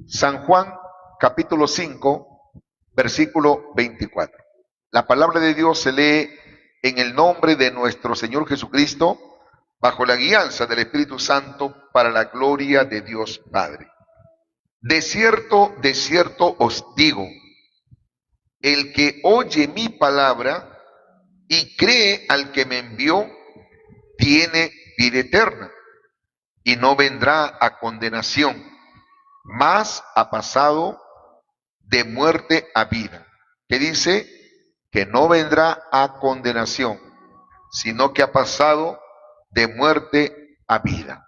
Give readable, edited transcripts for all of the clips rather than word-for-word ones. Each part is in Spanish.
San Juan, capítulo 5, versículo 24. La palabra de Dios se lee en el nombre de nuestro Señor Jesucristo, bajo la guianza del Espíritu Santo, para la gloria de Dios Padre. De cierto os digo, el que oye mi palabra y cree al que me envió, tiene vida eterna y no vendrá a condenación, mas ha pasado de muerte a vida. Que dice que no vendrá a condenación, sino que ha pasado de muerte a vida.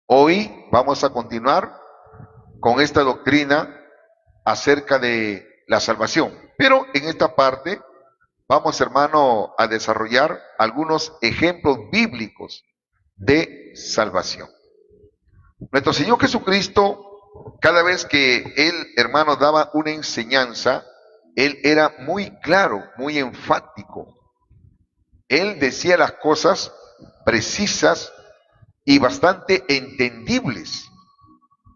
Hoy vamos a continuar con esta doctrina acerca de la salvación, pero en esta parte vamos, hermano, a desarrollar algunos ejemplos bíblicos de salvación. Nuestro Señor Jesucristo, cada vez que Él, hermano, daba una enseñanza, Él era muy claro, muy enfático. Él decía las cosas precisas y bastante entendibles.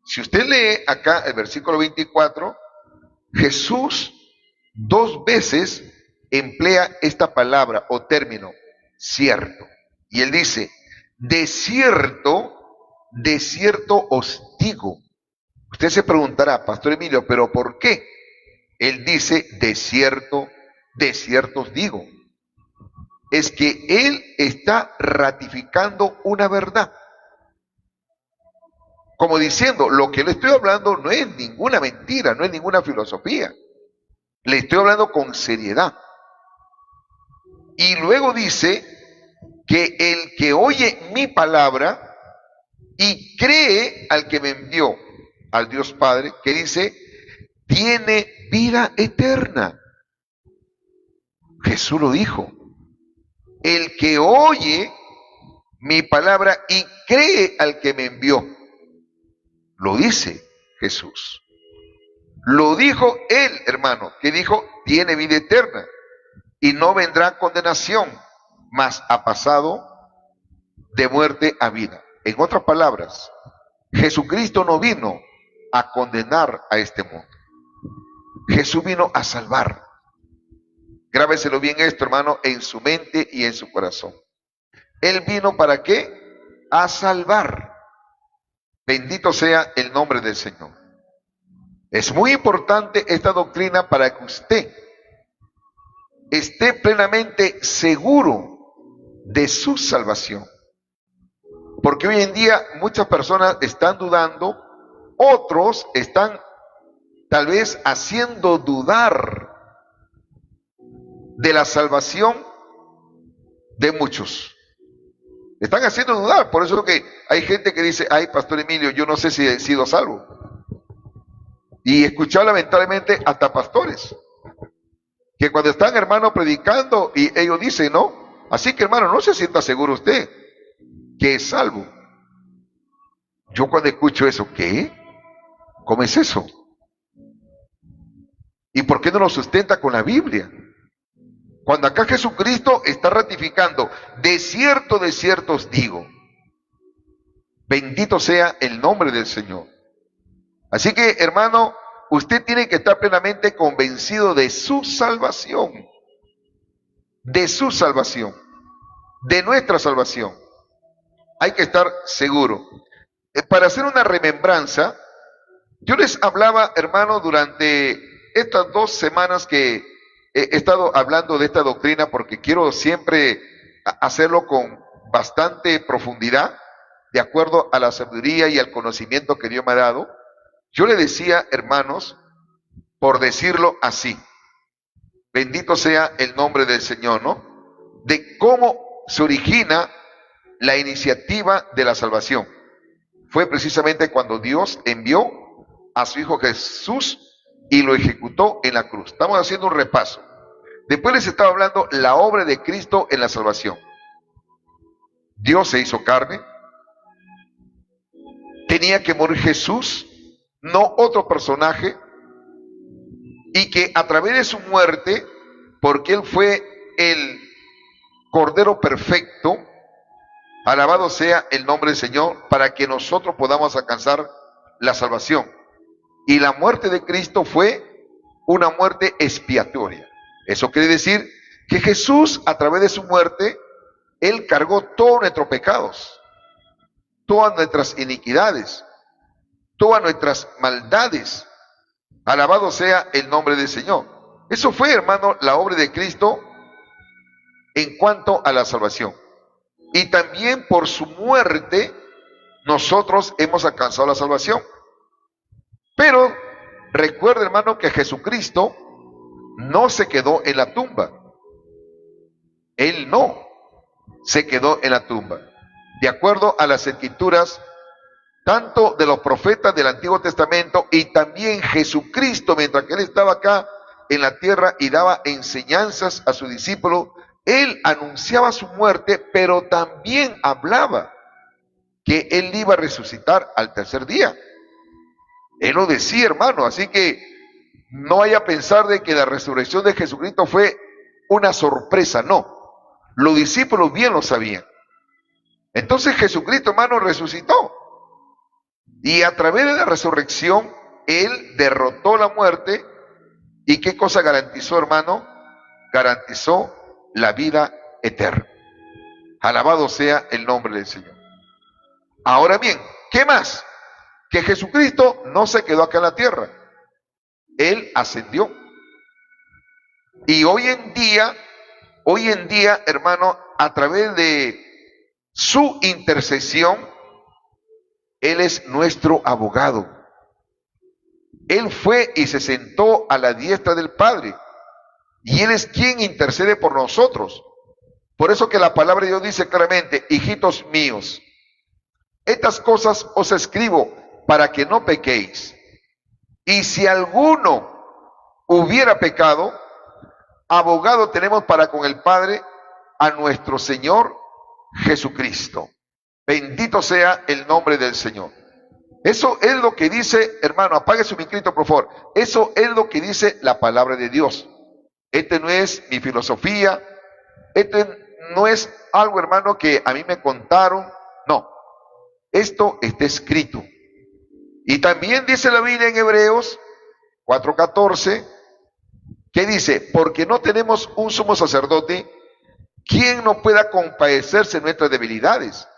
Si usted lee acá el versículo 24, Jesús 2 veces emplea esta palabra o término, cierto. Y Él dice, de cierto os digo. Usted se preguntará, Pastor Emilio, ¿pero por qué? Él dice, de cierto os digo. Es que Él está ratificando una verdad. Como diciendo, lo que le estoy hablando no es ninguna mentira, no es ninguna filosofía. Le estoy hablando con seriedad. Y luego dice que el que oye mi palabra y cree al que me envió, al Dios Padre, que dice, tiene vida eterna. Jesús lo dijo. El que oye mi palabra y cree al que me envió, lo dice Jesús. Lo dijo Él, hermano, que dijo, tiene vida eterna y no vendrá condenación, mas ha pasado de muerte a vida. En otras palabras, Jesucristo no vino a condenar a este mundo. Jesús vino a salvar. Grábeselo bien esto, hermano, en su mente y en su corazón. Él vino ¿para qué? A salvar. Bendito sea el nombre del Señor. Es muy importante esta doctrina para que usted esté plenamente seguro de su salvación. Porque hoy en día muchas personas están dudando, otros están tal vez haciendo dudar de la salvación de muchos. Están haciendo dudar, por eso es que hay gente que dice, ay, Pastor Emilio, yo no sé si he sido salvo. Y he escuchado lamentablemente hasta pastores, que cuando están, hermano, predicando, y ellos dicen, no, así que, hermano, no se sienta seguro usted que es salvo. Yo cuando escucho eso, ¿qué? ¿Cómo es eso? ¿Y por qué no lo sustenta con la Biblia? Cuando acá Jesucristo está ratificando, de cierto os digo, bendito sea el nombre del Señor. Así que, hermano, usted tiene que estar plenamente convencido de su salvación, de nuestra salvación. Hay que estar seguro. Para hacer una remembranza, yo les hablaba, hermano, durante estas 2 semanas que he estado hablando de esta doctrina, porque quiero siempre hacerlo con bastante profundidad, de acuerdo a la sabiduría y al conocimiento que Dios me ha dado. Yo le decía, hermanos, por decirlo así, bendito sea el nombre del Señor, ¿no? De cómo se origina la iniciativa de la salvación. Fue precisamente cuando Dios envió a su Hijo Jesús y lo ejecutó en la cruz. Estamos haciendo un repaso. Después les estaba hablando la obra de Cristo en la salvación. Dios se hizo carne. Tenía que morir Jesús, no otro personaje, y que a través de su muerte, porque Él fue el Cordero perfecto, alabado sea el nombre del Señor, para que nosotros podamos alcanzar la salvación. Y la muerte de Cristo fue una muerte expiatoria. Eso quiere decir que Jesús, a través de su muerte, Él cargó todos nuestros pecados, todas nuestras iniquidades, todas nuestras maldades. Alabado sea el nombre del Señor. Eso fue, hermano, la obra de Cristo en cuanto a la salvación. Y también por su muerte, nosotros hemos alcanzado la salvación. Pero recuerda, hermano, que Jesucristo no se quedó en la tumba. Él no se quedó en la tumba. De acuerdo a las escrituras, tanto de los profetas del Antiguo Testamento y también Jesucristo, mientras que Él estaba acá en la tierra y daba enseñanzas a sus discípulos, Él anunciaba su muerte, pero también hablaba que Él iba a resucitar al tercer día. Él lo decía, hermano, así que no vaya a pensar de que la resurrección de Jesucristo fue una sorpresa, no. Los discípulos bien lo sabían. Entonces Jesucristo, hermano, resucitó. Y a través de la resurrección, Él derrotó la muerte. ¿Y qué cosa garantizó, hermano? Garantizó la vida eterna. Alabado sea el nombre del Señor. Ahora bien, ¿qué más? Que Jesucristo no se quedó acá en la tierra. Él ascendió. Y hoy en día, hermano, a través de su intercesión, Él es nuestro abogado. Él fue y se sentó a la diestra del Padre. Y Él es quien intercede por nosotros. Por eso que la palabra de Dios dice claramente: hijitos míos, estas cosas os escribo para que no pequéis. Y si alguno hubiera pecado, abogado tenemos para con el Padre, a nuestro Señor Jesucristo. Bendito sea el nombre del Señor. Eso es lo que dice, hermano, apague su micrófono, por favor. Eso es lo que dice la palabra de Dios. Este no es mi filosofía, este no es algo, hermano, que a mí me contaron. No, esto está escrito. Y también dice la Biblia en Hebreos 4:14, que dice: porque no tenemos un sumo sacerdote quien no pueda compadecerse de nuestras debilidades,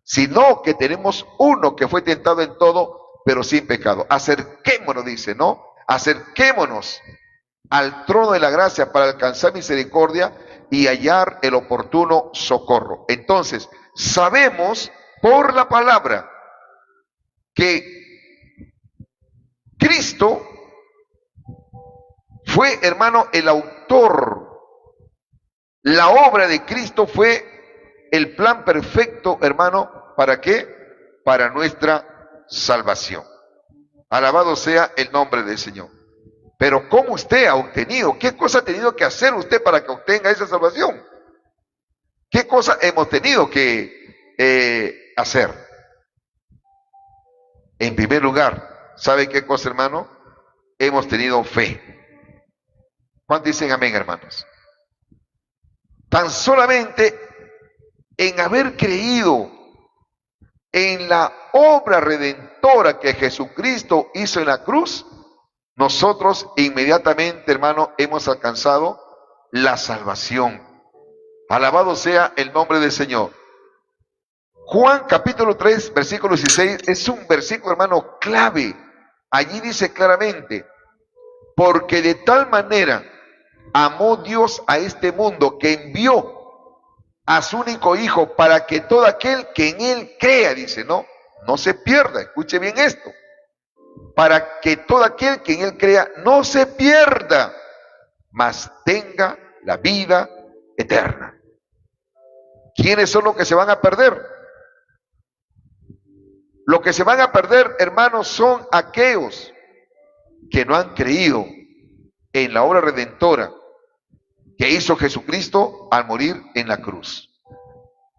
sino que tenemos uno que fue tentado en todo, pero sin pecado. Acerquémonos, dice, ¿no? Acerquémonos al trono de la gracia para alcanzar misericordia y hallar el oportuno socorro. Entonces, sabemos por la palabra que Cristo fue, hermano, el autor. La obra de Cristo fue el plan perfecto, hermano, ¿para qué? Para nuestra salvación. Alabado sea el nombre del Señor. Pero ¿cómo usted ha obtenido? ¿Qué cosa ha tenido que hacer usted para que obtenga esa salvación? ¿Qué cosa hemos tenido que hacer? En primer lugar, ¿sabe qué cosa, hermano? Hemos tenido fe. ¿Cuántos dicen amén, hermanos? Tan solamente en haber creído en la obra redentora que Jesucristo hizo en la cruz, nosotros inmediatamente, hermano, hemos alcanzado la salvación. Alabado sea el nombre del Señor. Juan capítulo 3, versículo 16, es un versículo, hermano, clave. Allí dice claramente: porque de tal manera amó Dios a este mundo que envió a su único Hijo para que todo aquel que en Él crea, dice, no se pierda. Escuche bien esto: para que todo aquel que en Él crea no se pierda, mas tenga la vida eterna. ¿Quiénes son los que se van a perder? Los que se van a perder, hermanos, son aquellos que no han creído en la obra redentora que hizo Jesucristo al morir en la cruz.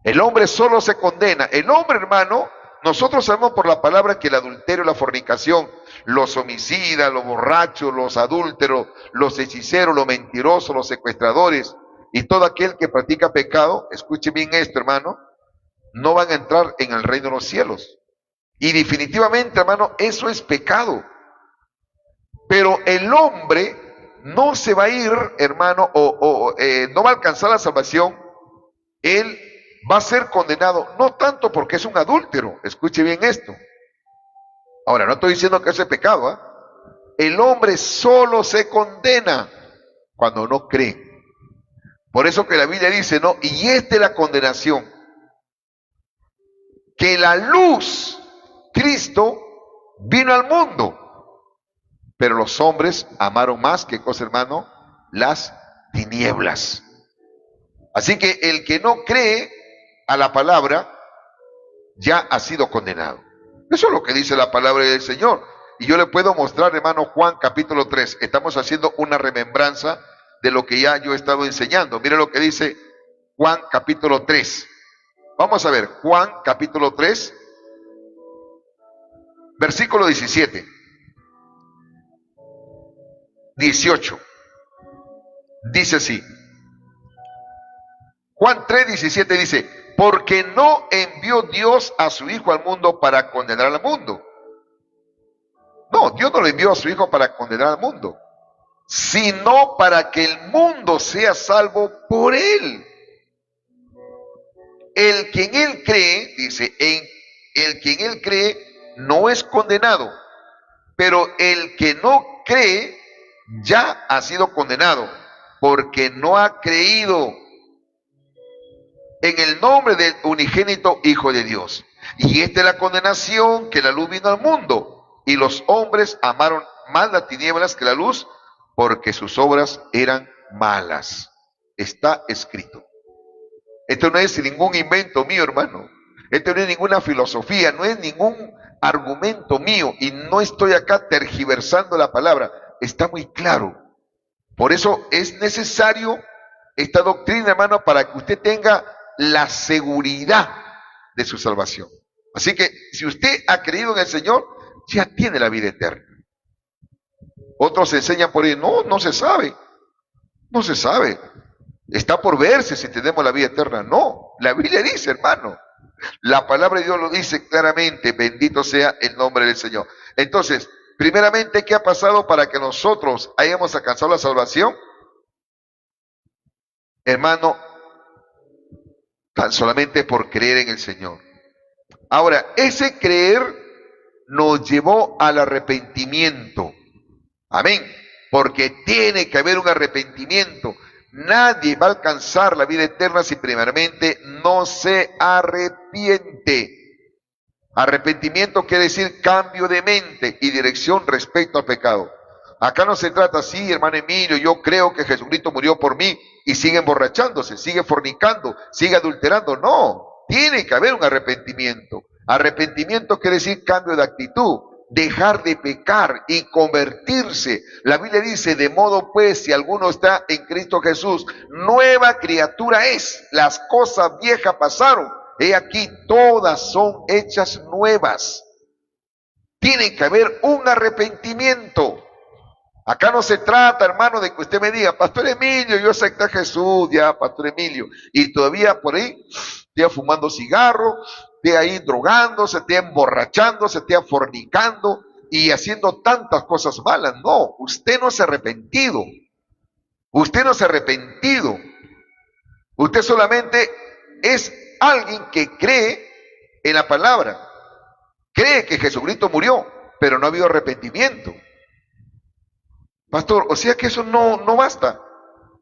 El hombre solo se condena. El hombre, hermano, nosotros sabemos por la palabra que el adulterio, la fornicación, los homicidas, los borrachos, los adúlteros, los hechiceros, los mentirosos, los secuestradores y todo aquel que practica pecado, escuche bien esto, hermano, no van a entrar en el reino de los cielos. Y definitivamente, hermano, eso es pecado. Pero el hombre no se va a ir, hermano, no va a alcanzar la salvación. Él va a ser condenado, no tanto porque es un adúltero, escuche bien esto. Ahora, no estoy diciendo que eso es pecado, ¿eh? El hombre solo se condena cuando no cree. Por eso que la Biblia dice, ¿no? Y esta es la condenación, que la luz, Cristo, vino al mundo, pero los hombres amaron más, ¿qué cosa, hermano? Las tinieblas. Así que el que no cree a la palabra ya ha sido condenado. Eso es lo que dice la palabra del Señor. Y yo le puedo mostrar, hermano, Juan capítulo 3. Estamos haciendo una remembranza de lo que ya yo he estado enseñando. Mire lo que dice Juan capítulo 3. Vamos a ver, Juan capítulo 3, versículo 17. 18. Dice así. Juan 3, 17 dice, porque no envió Dios a su Hijo al mundo para condenar al mundo. No, Dios no le envió a su Hijo para condenar al mundo, sino para que el mundo sea salvo por él. El que en él cree, dice, el que en él cree no es condenado, pero el que no cree ya ha sido condenado, porque no ha creído en el nombre del unigénito Hijo de Dios. Y esta es la condenación, que la luz vino al mundo, y los hombres amaron más las tinieblas que la luz, porque sus obras eran malas. Está escrito. Esto no es ningún invento mío, hermano. Esto no es ninguna filosofía, no es ningún argumento mío, y no estoy acá tergiversando la palabra. Está muy claro. Por eso es necesario esta doctrina, hermano, para que usted tenga la seguridad de su salvación. Así que si usted ha creído en el Señor, ya tiene la vida eterna. Otros enseñan por ahí, no, no se sabe. No se sabe. Está por verse si tenemos la vida eterna. No, la Biblia dice, hermano. La palabra de Dios lo dice claramente. Bendito sea el nombre del Señor. Entonces, primeramente, ¿qué ha pasado para que nosotros hayamos alcanzado la salvación? Hermano, tan solamente por creer en el Señor. Ahora, ese creer nos llevó al arrepentimiento. Amén. Porque tiene que haber un arrepentimiento. Nadie va a alcanzar la vida eterna si primeramente no se arrepiente. Arrepentimiento quiere decir cambio de mente y dirección respecto al pecado. Acá no se trata así, hermano Emilio, yo creo que Jesucristo murió por mí y sigue emborrachándose, sigue fornicando, sigue adulterando. No, tiene que haber un arrepentimiento. Arrepentimiento quiere decir cambio de actitud, dejar de pecar y convertirse. La Biblia dice, de modo pues, si alguno está en Cristo Jesús, nueva criatura es. Las cosas viejas pasaron, he aquí todas son hechas nuevas. Tiene que haber un arrepentimiento. Acá no se trata, hermano, de que usted me diga, Pastor Emilio, yo acepté a Jesús, ya, Pastor Emilio, y todavía por ahí, esté fumando cigarro, esté ahí drogándose, esté emborrachándose, esté fornicando y haciendo tantas cosas malas. No, usted no se ha arrepentido. Usted no se ha arrepentido. Usted solamente es alguien que cree en la palabra. Cree que Jesucristo murió, pero no ha habido arrepentimiento. Pastor, o sea que eso no basta.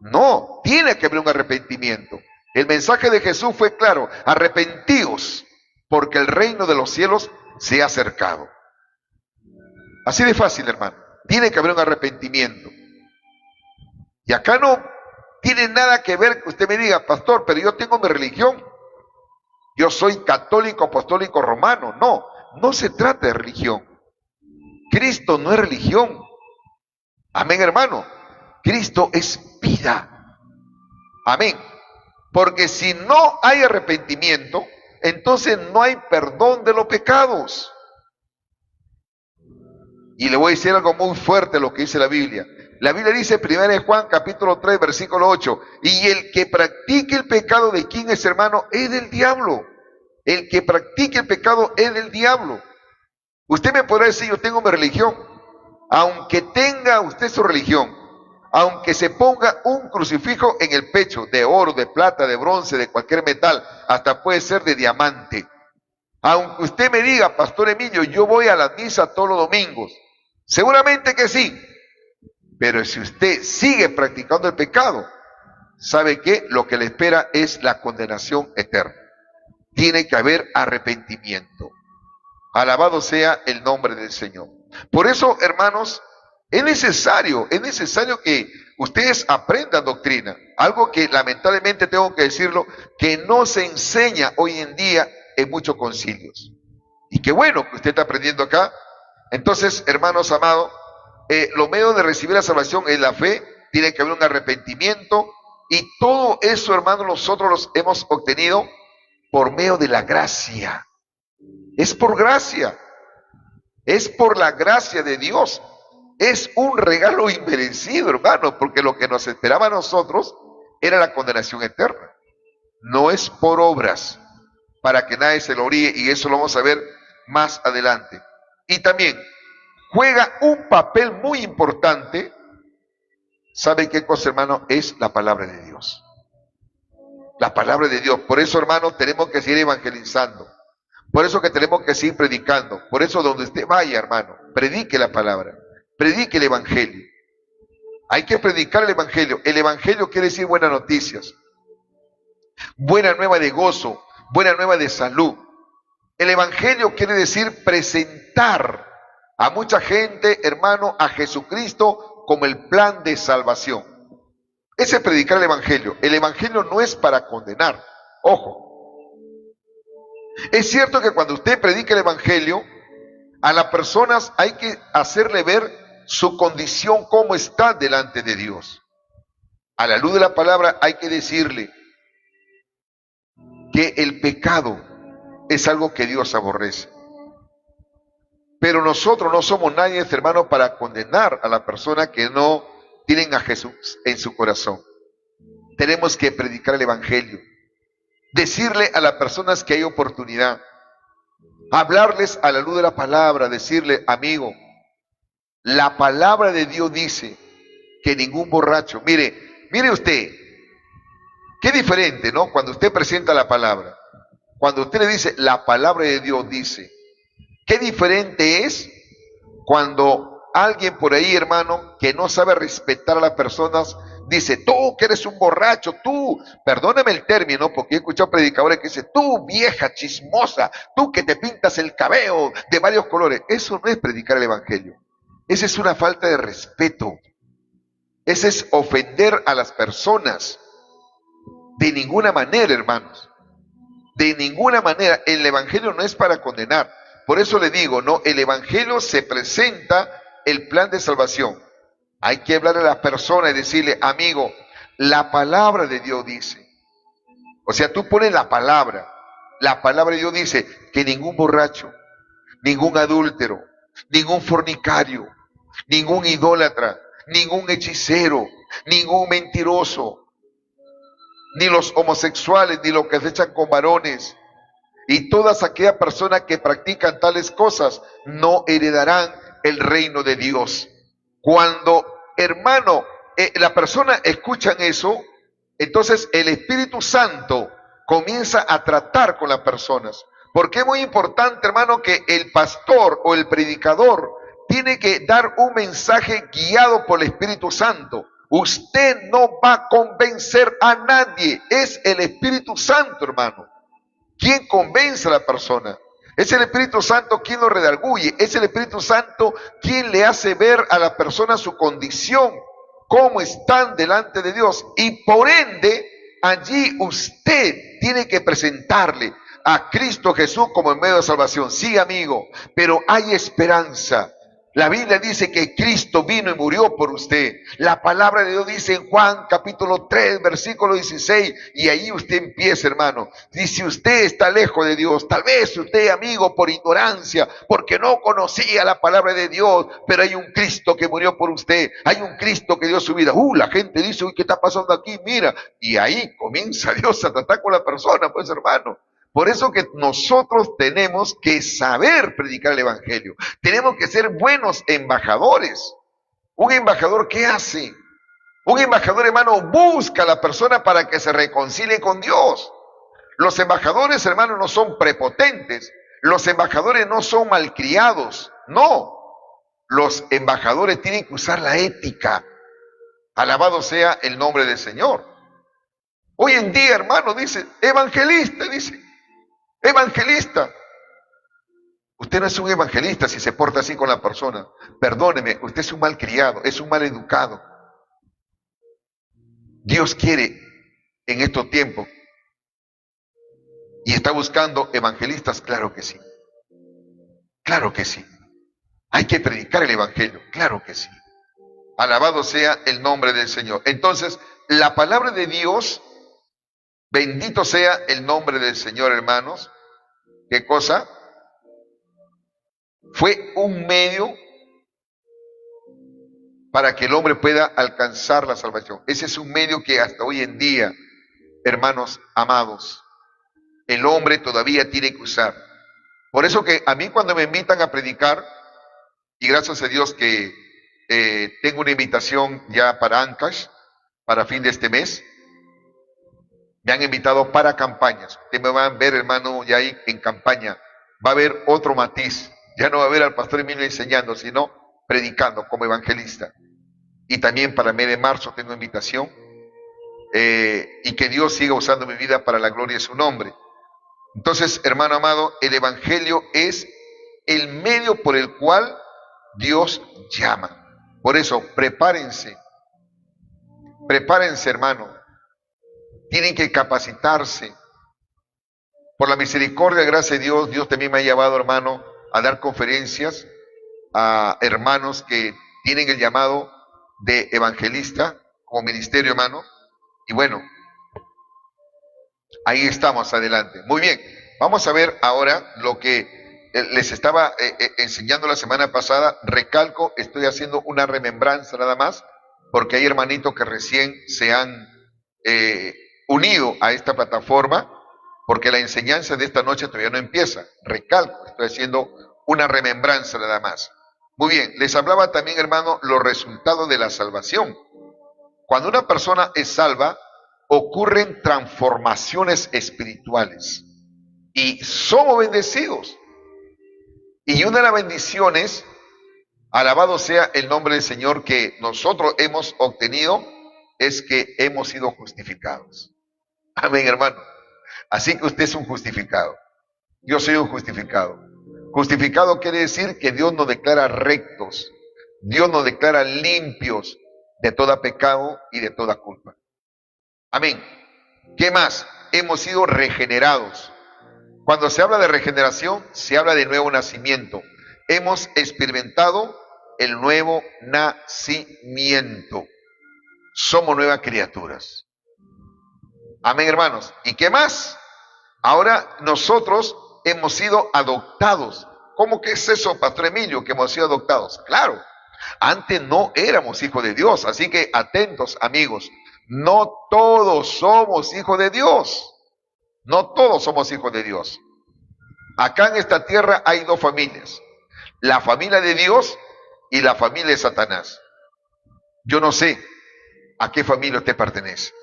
No, tiene que haber un arrepentimiento. El mensaje de Jesús fue claro, arrepentíos, porque el reino de los cielos se ha acercado. Así de fácil, hermano. Tiene que haber un arrepentimiento. Y acá no tiene nada que ver que usted me diga, pastor, pero yo tengo mi religión. Yo soy católico, apostólico, romano. No, no se trata de religión. Cristo no es religión. Amén, hermano. Cristo es vida. Amén. Porque si no hay arrepentimiento, entonces no hay perdón de los pecados. Y le voy a decir algo muy fuerte lo que dice la Biblia. La Biblia dice 1 Juan capítulo 3 versículo 8, y el que practique el pecado, ¿de quién es, hermano? Es del diablo. El que practique el pecado es del diablo. Usted me podrá decir, yo tengo mi religión. Aunque tenga usted su religión, aunque se ponga un crucifijo en el pecho, de oro, de plata, de bronce, de cualquier metal, hasta puede ser de diamante. Aunque usted me diga, Pastor Emilio, yo voy a la misa todos los domingos, seguramente que sí, pero si usted sigue practicando el pecado, ¿sabe qué? Lo que le espera es la condenación eterna. Tiene que haber arrepentimiento. Alabado sea el nombre del Señor. Por eso, hermanos, es necesario que ustedes aprendan doctrina. Algo que lamentablemente tengo que decirlo, que no se enseña hoy en día en muchos concilios. Y qué bueno que usted está aprendiendo acá. Entonces, hermanos amados, los medios de recibir la salvación es la fe, tiene que haber un arrepentimiento, y todo eso, hermanos, nosotros los hemos obtenido por medio de la gracia. Es por gracia, es por la gracia de Dios. Es un regalo inmerecido, hermano, porque lo que nos esperaba a nosotros era la condenación eterna. No es por obras, para que nadie se lo oríe, y eso lo vamos a ver más adelante. Y también juega un papel muy importante. ¿Saben qué cosa, hermano? Es la palabra de Dios. La palabra de Dios. Por eso, hermano, tenemos que seguir evangelizando. Por eso que tenemos que seguir predicando. Por eso donde usted vaya, hermano, predique la palabra. Predique el evangelio. Hay que predicar el evangelio. El evangelio quiere decir buenas noticias. Buena nueva de gozo. Buena nueva de salud. El evangelio quiere decir presentar a mucha gente, hermano, a Jesucristo como el plan de salvación. Ese es predicar el evangelio. El evangelio no es para condenar. Ojo. Es cierto que cuando usted predica el evangelio, a las personas hay que hacerle ver su condición, cómo está delante de Dios. A la luz de la palabra hay que decirle que el pecado es algo que Dios aborrece. Pero nosotros no somos nadie, hermano, para condenar a la persona que no tienen a Jesús en su corazón. Tenemos que predicar el evangelio. Decirle a las personas que hay oportunidad. Hablarles a la luz de la palabra. Decirle, amigo, la palabra de Dios dice que ningún borracho. Mire usted, qué diferente, ¿no? Cuando usted presenta la palabra. Cuando usted le dice, la palabra de Dios dice. Qué diferente es cuando alguien por ahí, hermano, que no sabe respetar a las personas, dice, tú que eres un borracho, tú, perdóname el término, porque he escuchado predicadores que dicen, tú vieja chismosa, tú que te pintas el cabello de varios colores. Eso no es predicar el evangelio. Esa es una falta de respeto. Ese es ofender a las personas. De ninguna manera, hermanos. De ninguna manera. El evangelio no es para condenar. Por eso le digo, no, el evangelio se presenta el plan de salvación. Hay que hablarle a la persona y decirle, amigo, la palabra de Dios dice. O sea, tú pones la palabra de Dios dice que ningún borracho, ningún adúltero, ningún fornicario, ningún idólatra, ningún hechicero, ningún mentiroso, ni los homosexuales, ni los que se echan con varones, y todas aquellas personas que practican tales cosas no heredarán el reino de Dios. Cuando, hermano, la persona escucha eso, entonces el Espíritu Santo comienza a tratar con las personas. Porque es muy importante, hermano, que el pastor o el predicador tiene que dar un mensaje guiado por el Espíritu Santo. Usted no va a convencer a nadie, es el Espíritu Santo, hermano. ¿Quién convence a la persona? Es el Espíritu Santo quien lo redarguye. Es el Espíritu Santo quien le hace ver a la persona su condición, cómo están delante de Dios. Y por ende, allí usted tiene que presentarle a Cristo Jesús como el medio de salvación. Sí, amigo, pero hay esperanza. La Biblia dice que Cristo vino y murió por usted. La palabra de Dios dice en Juan capítulo 3, versículo 16, y ahí usted empieza, hermano. Y si usted está lejos de Dios, tal vez usted, amigo, por ignorancia, porque no conocía la palabra de Dios, pero hay un Cristo que murió por usted, hay un Cristo que dio su vida. La gente dice, uy, ¿qué está pasando aquí? Mira, y ahí comienza Dios a tratar con la persona, pues, hermano. Por eso que nosotros tenemos que saber predicar el Evangelio. Tenemos que ser buenos embajadores. Un embajador, ¿qué hace? Un embajador, hermano, busca a la persona para que se reconcilie con Dios. Los embajadores, hermano, no son prepotentes. Los embajadores no son malcriados. No. Los embajadores tienen que usar la ética. Alabado sea el nombre del Señor. Hoy en día, hermano, dice, evangelista. Usted no es un evangelista si se porta así con la persona. Perdóneme, usted es un malcriado, es un mal educado. Dios quiere en estos tiempos y está buscando evangelistas, claro que sí. Claro que sí. Hay que predicar el evangelio, claro que sí. Alabado sea el nombre del Señor. Entonces, la palabra de Dios, bendito sea el nombre del Señor, hermanos. ¿Qué cosa? Fue un medio para que el hombre pueda alcanzar la salvación. Ese es un medio que hasta hoy en día, hermanos amados, el hombre todavía tiene que usar. Por eso que a mí cuando me invitan a predicar, y gracias a Dios que tengo una invitación ya para Ancash, para fin de este mes, me han invitado para campañas. Ustedes me van a ver, hermano, ya ahí en campaña. Va a haber otro matiz. Ya no va a haber al pastor Emilio enseñando, sino predicando como evangelista. Y también para el mes de marzo tengo invitación. Y que Dios siga usando mi vida para la gloria de su nombre. Entonces, hermano amado, el evangelio es el medio por el cual Dios llama. Por eso, prepárense, hermano. Tienen que capacitarse. Por la misericordia, gracias a Dios, Dios también me ha llevado, hermano, a dar conferencias a hermanos que tienen el llamado de evangelista como ministerio, hermano. Y bueno, ahí estamos, adelante. Muy bien, vamos a ver ahora lo que les estaba enseñando la semana pasada. Recalco, estoy haciendo una remembranza nada más, porque hay hermanitos que recién se han unido a esta plataforma, porque la enseñanza de esta noche todavía no empieza. Recalco, estoy haciendo una remembranza nada más. Muy bien, les hablaba también, hermano, los resultados de la salvación. Cuando una persona es salva, ocurren transformaciones espirituales y somos bendecidos. Y una de las bendiciones, alabado sea el nombre del Señor, que nosotros hemos obtenido, es que hemos sido justificados. Amén, hermano. Así que usted es un justificado. Yo soy un justificado. Justificado quiere decir que Dios nos declara rectos. Dios nos declara limpios de todo pecado y de toda culpa. Amén. ¿Qué más? Hemos sido regenerados. Cuando se habla de regeneración, se habla de nuevo nacimiento. Hemos experimentado el nuevo nacimiento. Somos nuevas criaturas. Amén, hermanos. ¿Y qué más? Ahora nosotros hemos sido adoptados. ¿Cómo que es eso, Pastor Emilio, que hemos sido adoptados? Claro, antes no éramos hijos de Dios, así que atentos, amigos. No todos somos hijos de Dios. No todos somos hijos de Dios. Acá en esta tierra hay dos familias. La familia de Dios y la familia de Satanás. Yo no sé a qué familia usted pertenece.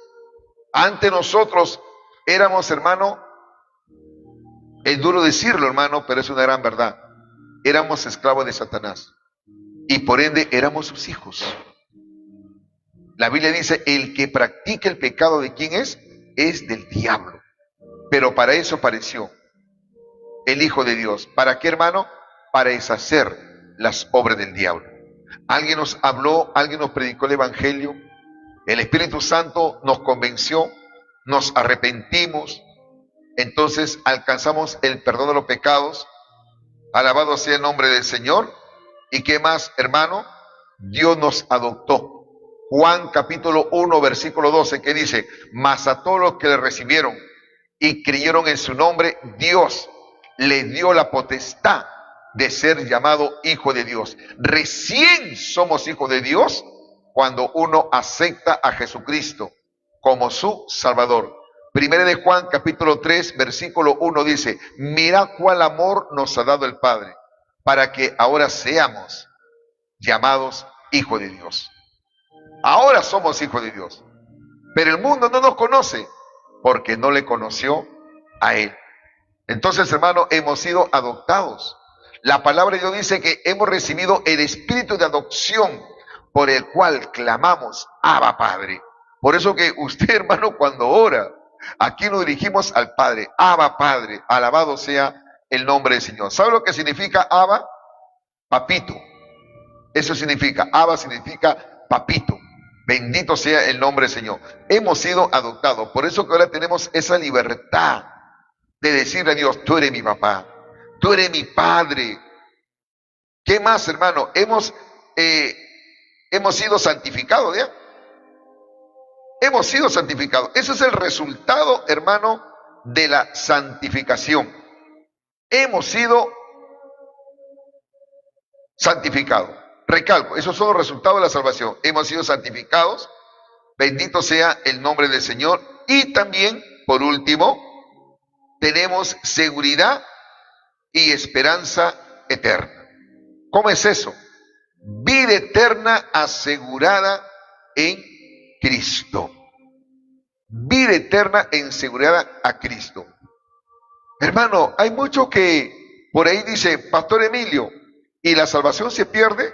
Antes nosotros éramos, hermano, es duro decirlo, hermano, pero es una gran verdad. Éramos esclavos de Satanás. Y por ende éramos sus hijos. La Biblia dice, el que practica el pecado, ¿de quién es? Es del diablo. Pero para eso apareció el Hijo de Dios. ¿Para qué, hermano? Para deshacer las obras del diablo. Alguien nos habló, alguien nos predicó el Evangelio. El Espíritu Santo nos convenció, nos arrepentimos. Entonces alcanzamos el perdón de los pecados. Alabado sea el nombre del Señor. ¿Y qué más, hermano? Dios nos adoptó. Juan capítulo 1, versículo 12, que dice, mas a todos los que le recibieron y creyeron en su nombre, Dios le dio la potestad de ser llamado hijo de Dios. Recién somos hijos de Dios cuando uno acepta a Jesucristo como su Salvador. Primera de Juan, capítulo 3, versículo 1 dice, mira cuál amor nos ha dado el Padre, para que ahora seamos llamados hijos de Dios. Ahora somos hijos de Dios. Pero el mundo no nos conoce porque no le conoció a Él. Entonces, hermano, hemos sido adoptados. La palabra de Dios dice que hemos recibido el espíritu de adopción por el cual clamamos, Abba Padre. Por eso que usted, hermano, cuando ora, aquí nos dirigimos al Padre, Abba Padre, alabado sea el nombre del Señor. ¿Sabe lo que significa Abba? Papito. Eso significa, Abba significa papito. Bendito sea el nombre del Señor. Hemos sido adoptados. Por eso que ahora tenemos esa libertad de decirle a Dios, tú eres mi papá, tú eres mi padre. ¿Qué más, hermano? Hemos sido santificados, ¿ya? Hemos sido santificados. Ese es el resultado, hermano, de la santificación. Hemos sido santificados. Recalco, esos son los resultados de la salvación. Hemos sido santificados. Bendito sea el nombre del Señor. Y también, por último, tenemos seguridad y esperanza eterna. ¿Cómo es eso? Vida eterna asegurada en Cristo. Vida eterna asegurada a Cristo. Hermano, hay mucho que por ahí dice, Pastor Emilio, ¿y la salvación se pierde?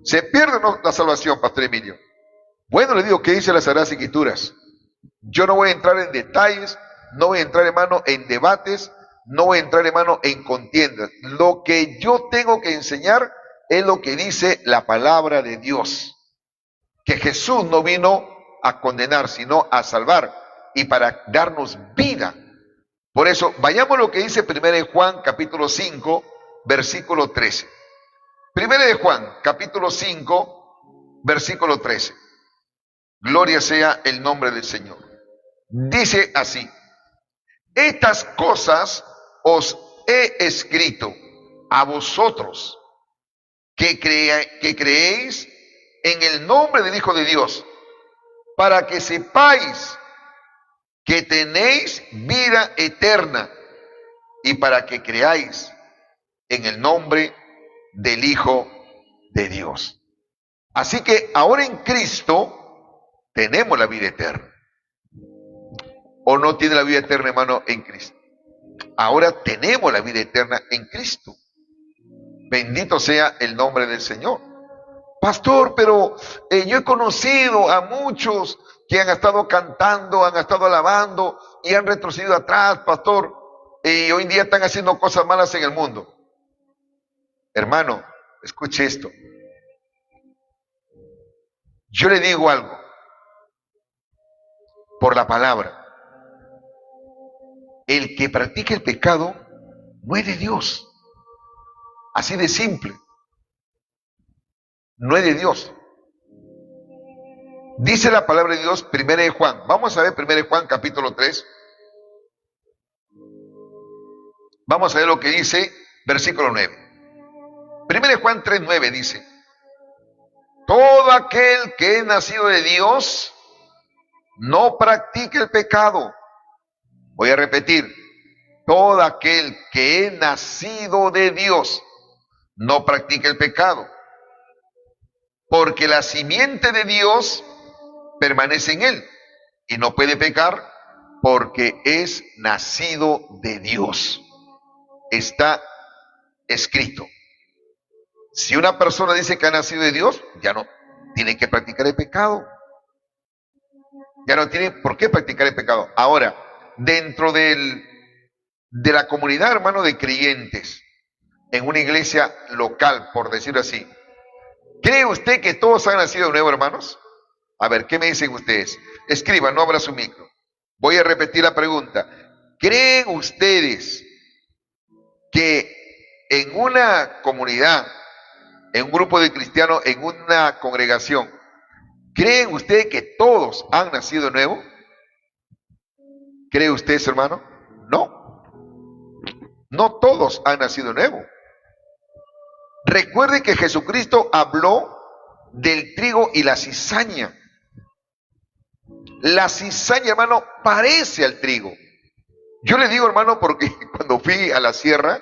¿Se pierde o no la salvación, Pastor Emilio? Bueno, le digo, ¿qué dice las Sagradas Escrituras? Yo no voy a entrar en detalles, no voy a entrar, hermano, en debates, no voy a entrar, hermano, en contiendas. Lo que yo tengo que enseñar es lo que dice la palabra de Dios. Que Jesús no vino a condenar, sino a salvar y para darnos vida. Por eso, vayamos a lo que dice 1 Juan, capítulo 5, versículo 13. 1 Juan, capítulo 5, versículo 13. Gloria sea el nombre del Señor. Dice así, estas cosas os he escrito a vosotros que creéis en el nombre del Hijo de Dios, para que sepáis que tenéis vida eterna y para que creáis en el nombre del Hijo de Dios. Así que ahora en Cristo tenemos la vida eterna. ¿O no tiene la vida eterna, hermano, en Cristo? Ahora tenemos la vida eterna en Cristo. Bendito sea el nombre del Señor. Pastor, pero yo he conocido a muchos que han estado cantando, han estado alabando y han retrocedido atrás, pastor, y hoy en día están haciendo cosas malas en el mundo. Hermano, escuche esto. Yo le digo algo por la palabra. El que practica el pecado no es de Dios. Así de simple. No es de Dios. Dice la palabra de Dios, 1 de Juan. Vamos a ver 1 de Juan, capítulo 3. Vamos a ver lo que dice, versículo 9. 1 de Juan 3, 9 dice, todo aquel que es nacido de Dios no practica el pecado. Voy a repetir, todo aquel que es nacido de Dios no practica el pecado, porque la simiente de Dios permanece en él y no puede pecar porque es nacido de Dios. Está escrito. Si una persona dice que ha nacido de Dios, ya no tiene que practicar el pecado. Ya no tiene por qué practicar el pecado. Ahora, dentro de la comunidad, hermano, de creyentes, en una iglesia local, por decirlo así, ¿cree usted que todos han nacido de nuevo, hermanos? A ver, ¿qué me dicen ustedes? Escriban, no abra su micro. Voy a repetir la pregunta. ¿Creen ustedes que en una comunidad, en un grupo de cristianos, en una congregación, ¿creen ustedes que todos han nacido de nuevo? ¿Cree usted, hermano? No. No todos han nacido de nuevo. Recuerde que Jesucristo habló del trigo y la cizaña. La cizaña, hermano, parece al trigo. Yo le digo, hermano, porque cuando fui a la sierra,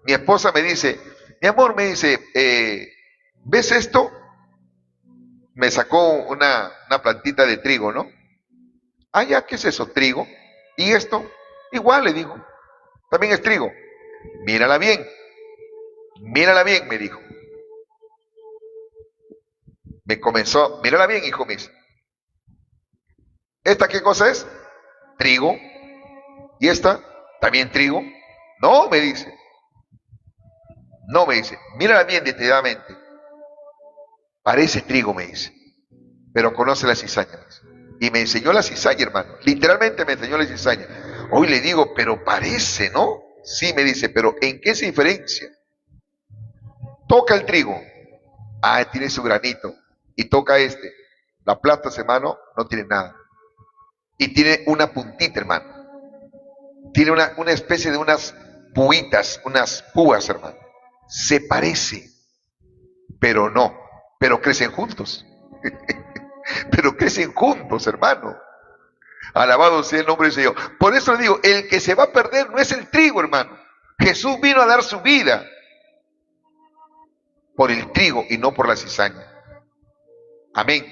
mi esposa me dice, mi amor, me dice, ¿ves esto? Me sacó una plantita de trigo, ¿no? Ah, ya, ¿qué es eso? Trigo. ¿Y esto? Igual, le digo, también es trigo. Mírala bien, me dijo. Me comenzó, mírala bien, hijo, me dice. ¿Esta qué cosa es? Trigo. ¿Y esta? También trigo. No, me dice. No, me dice. Mírala bien detenidamente. Parece trigo, me dice. Pero conoce la cizaña, me dice. Y me enseñó la cizaña, hermano. Literalmente me enseñó la cizaña. Hoy le digo, pero parece, ¿no? Sí, me dice, pero ¿en qué se diferencia? Toca el trigo. Ah, tiene su granito. Y toca este. La plata, hermano, no tiene nada. Y tiene una puntita, hermano. Tiene una especie de unas puitas, unas púas, hermano. Se parece, pero no. Pero crecen juntos. Pero crecen juntos, hermano. Alabado sea el nombre del Señor. Por eso le digo, el que se va a perder no es el trigo, hermano. Jesús vino a dar su vida por el trigo y no por la cizaña. Amén.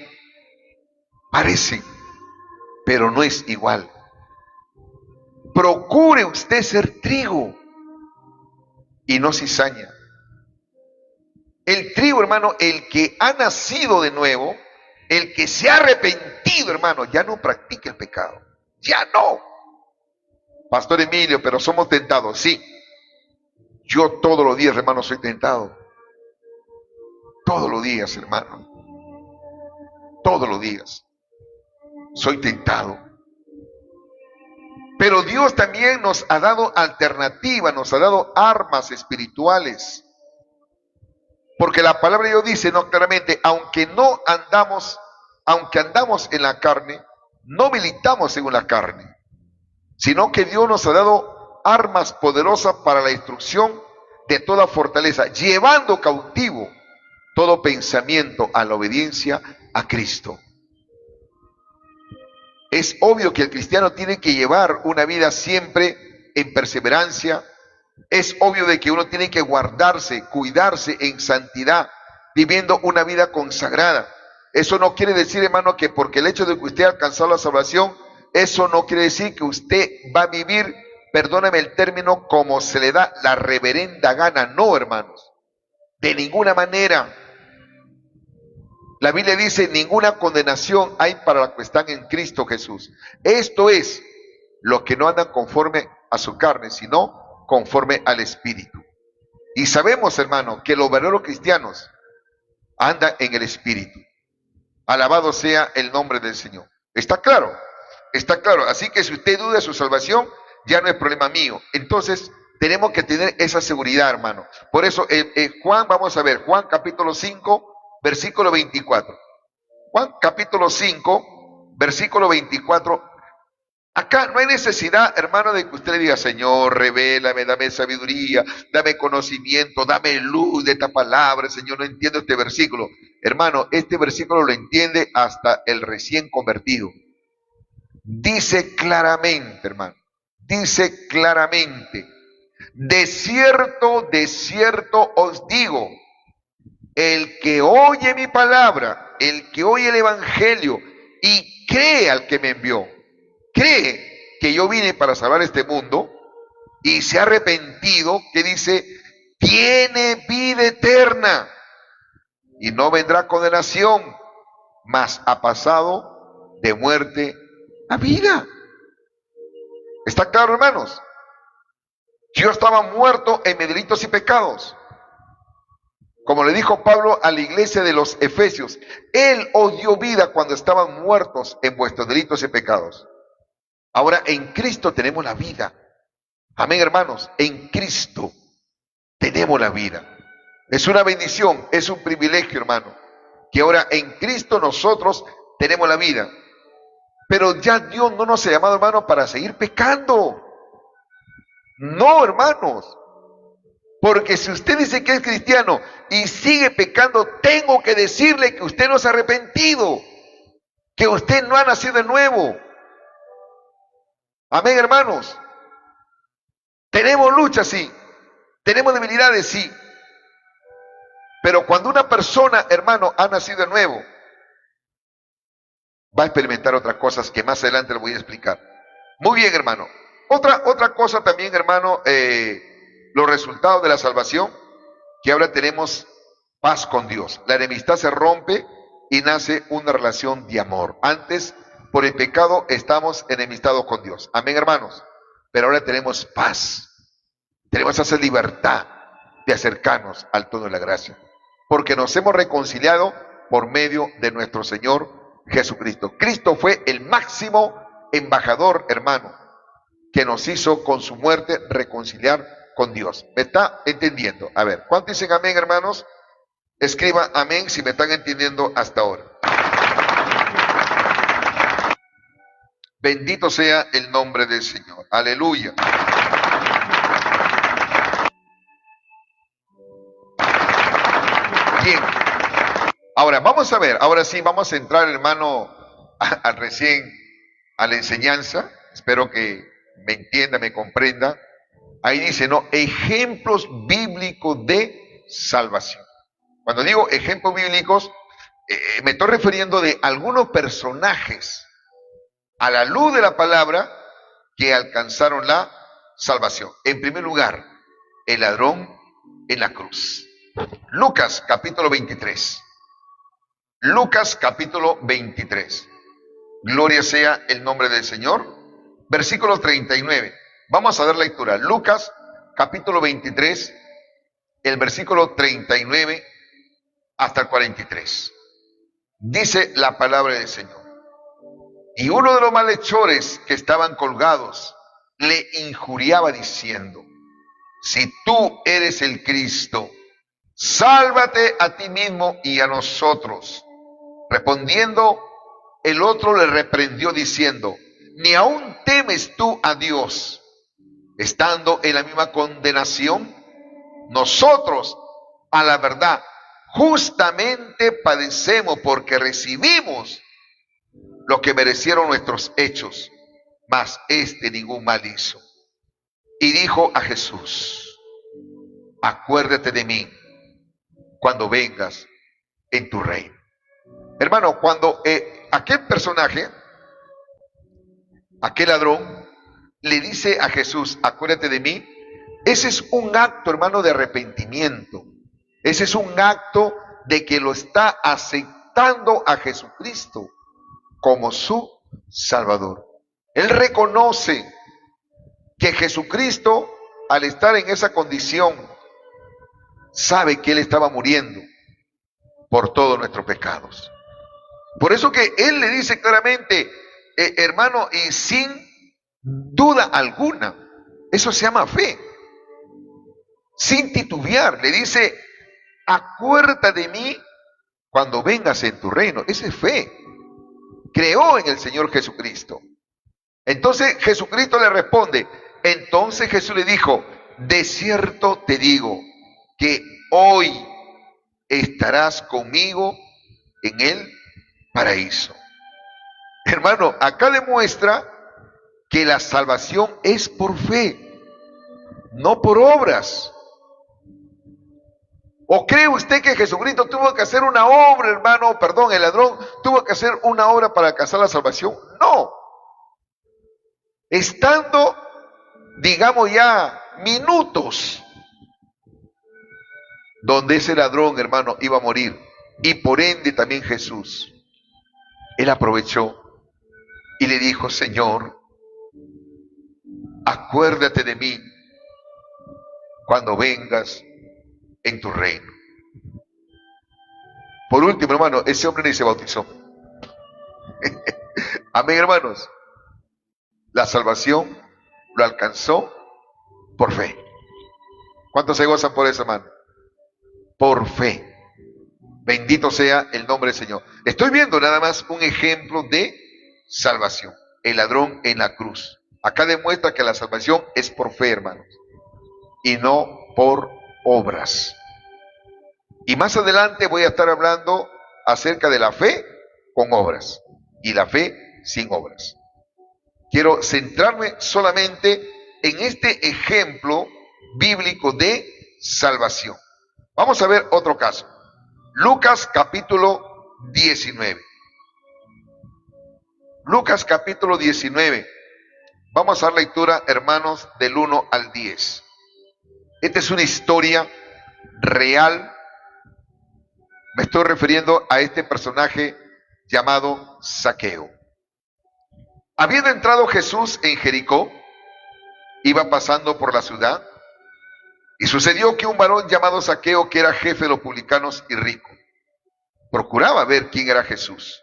Parece, pero no es igual. Procure usted ser trigo y no cizaña. El trigo, hermano, el que ha nacido de nuevo, el que se ha arrepentido, hermano, ya no practica el pecado. Ya no. Pastor Emilio, pero somos tentados. Sí. Yo todos los días, hermano, soy tentado. Todos los días, hermano. Todos los días. Soy tentado. Pero Dios también nos ha dado alternativa, nos ha dado armas espirituales. Porque la palabra de Dios dice, no, claramente, aunque andamos en la carne, no militamos según la carne, sino que Dios nos ha dado armas poderosas para la destrucción de toda fortaleza, llevando cautivo todo pensamiento a la obediencia a Cristo. Es obvio que el cristiano tiene que llevar una vida siempre en perseverancia. Es obvio de que uno tiene que guardarse, cuidarse en santidad, viviendo una vida consagrada. Eso no quiere decir, hermano, que porque el hecho de que usted ha alcanzado la salvación, eso no quiere decir que usted va a vivir, perdóname el término, como se le da la reverenda gana. No, hermanos, de ninguna manera. La Biblia dice, ninguna condenación hay para los que están en Cristo Jesús. Esto es, los que no andan conforme a su carne, sino conforme al Espíritu. Y sabemos, hermano, que los verdaderos cristianos andan en el Espíritu. Alabado sea el nombre del Señor. ¿Está claro? Está claro. Así que si usted duda de su salvación, ya no es problema mío. Entonces, tenemos que tener esa seguridad, hermano. Por eso, Juan, vamos a ver, Juan capítulo 5, versículo 24. Juan capítulo 5, versículo 24. Acá no hay necesidad, hermano, de que usted le diga, Señor, revélame, dame sabiduría, dame conocimiento, dame luz de esta palabra. Señor, no entiendo este versículo. Hermano, este versículo lo entiende hasta el recién convertido. Dice claramente, hermano, dice claramente, de cierto os digo, el que oye mi palabra, el que oye el evangelio y cree al que me envió, cree que yo vine para salvar este mundo y se ha arrepentido, que dice, tiene vida eterna y no vendrá condenación, mas ha pasado de muerte a vida. ¿Está claro, hermanos? Yo estaba muerto en mis delitos y pecados. Como le dijo Pablo a la iglesia de los Efesios, Él os dio vida cuando estaban muertos en vuestros delitos y pecados. Ahora en Cristo tenemos la vida. Amén, hermanos. En Cristo tenemos la vida. Es una bendición, es un privilegio, hermano, que ahora en Cristo nosotros tenemos la vida. Pero ya Dios no nos ha llamado, hermano, para seguir pecando. No, hermanos. Porque si usted dice que es cristiano y sigue pecando, tengo que decirle que usted no se ha arrepentido. que usted no ha nacido de nuevo. Amén, hermanos. Tenemos luchas, sí. Tenemos debilidades, sí. Pero cuando una persona, hermano, ha nacido de nuevo, va a experimentar otras cosas que más adelante le voy a explicar. Muy bien, hermano. Otra cosa también, hermano, los resultados de la salvación, que ahora tenemos paz con Dios. La enemistad se rompe y nace una relación de amor. Antes, por el pecado, estamos enemistados con Dios. Amén, hermanos. Pero ahora tenemos paz. Tenemos esa libertad de acercarnos al trono de la gracia. Porque nos hemos reconciliado por medio de nuestro Señor Jesucristo. Cristo fue el máximo embajador, hermano, que nos hizo con su muerte reconciliar con Dios. ¿Me está entendiendo? A ver, ¿cuántos dicen amén, hermanos? Escriba amén si me están entendiendo hasta ahora. Bendito sea el nombre del Señor. Aleluya. Bien. Ahora, vamos a ver, ahora sí, vamos a entrar, hermano, recién a la enseñanza. Espero que me entienda, me comprenda. Ahí dice, ¿no? Ejemplos bíblicos de salvación. Cuando digo ejemplos bíblicos, me estoy refiriendo de algunos personajes a la luz de la palabra que alcanzaron la salvación. En primer lugar, el ladrón en la cruz. Lucas capítulo 23. Lucas capítulo 23. Gloria sea el nombre del Señor. Versículo 39. Vamos a dar lectura. Lucas capítulo 23, el versículo 39 hasta el 43. Dice la palabra del Señor. Y uno de los malhechores que estaban colgados le injuriaba diciendo, si tú eres el Cristo, sálvate a ti mismo y a nosotros. Respondiendo, el otro le reprendió diciendo, ¿ni aún temes tú a Dios, estando en la misma condenación? Nosotros, a la verdad, justamente padecemos porque recibimos lo que merecieron nuestros hechos, mas este ningún mal hizo. Y dijo a Jesús, acuérdate de mí cuando vengas en tu reino. Hermano, cuando aquel personaje, aquel ladrón, le dice a Jesús, acuérdate de mí, ese es un acto, hermano, de arrepentimiento. Ese es un acto de que lo está aceptando a Jesucristo como su Salvador. Él reconoce que Jesucristo, al estar en esa condición, sabe que Él estaba muriendo por todos nuestros pecados. Por eso que Él le dice claramente, hermano, y sin duda alguna, eso se llama fe, sin titubear, le dice, acuérdate de mí cuando vengas en tu reino. Esa es fe. Creó en el Señor Jesucristo. Entonces Jesucristo le responde, entonces Jesús le dijo, de cierto te digo que hoy estarás conmigo en el paraíso. Hermano, acá demuestra que la salvación es por fe, no por obras. ¿O cree usted que Jesucristo tuvo que hacer una obra, hermano? Perdón, el ladrón tuvo que hacer una obra para alcanzar la salvación. No. Estando, digamos ya, minutos donde ese ladrón, hermano, iba a morir, y por ende también Jesús, él aprovechó y le dijo, Señor, acuérdate de mí cuando vengas en tu reino. Por último, hermano, ese hombre ni se bautizó. Amén, hermanos. La salvación lo alcanzó por fe. ¿Cuántos se gozan por eso, hermano? Por fe. Bendito sea el nombre del Señor. Estoy viendo nada más un ejemplo de salvación. El ladrón en la cruz. Acá demuestra que la salvación es por fe, hermanos, y no por obras. Y más adelante voy a estar hablando acerca de la fe con obras. y la fe sin obras. Quiero centrarme solamente en este ejemplo bíblico de salvación. Vamos a ver otro caso. Lucas capítulo 19. Lucas capítulo 19. Vamos a dar lectura, hermanos, del 1 al 10. Esta es una historia real. Me estoy refiriendo a este personaje llamado Zaqueo. Habiendo entrado Jesús en Jericó, iba pasando por la ciudad, y sucedió que un varón llamado Zaqueo, que era jefe de los publicanos y rico, procuraba ver quién era Jesús,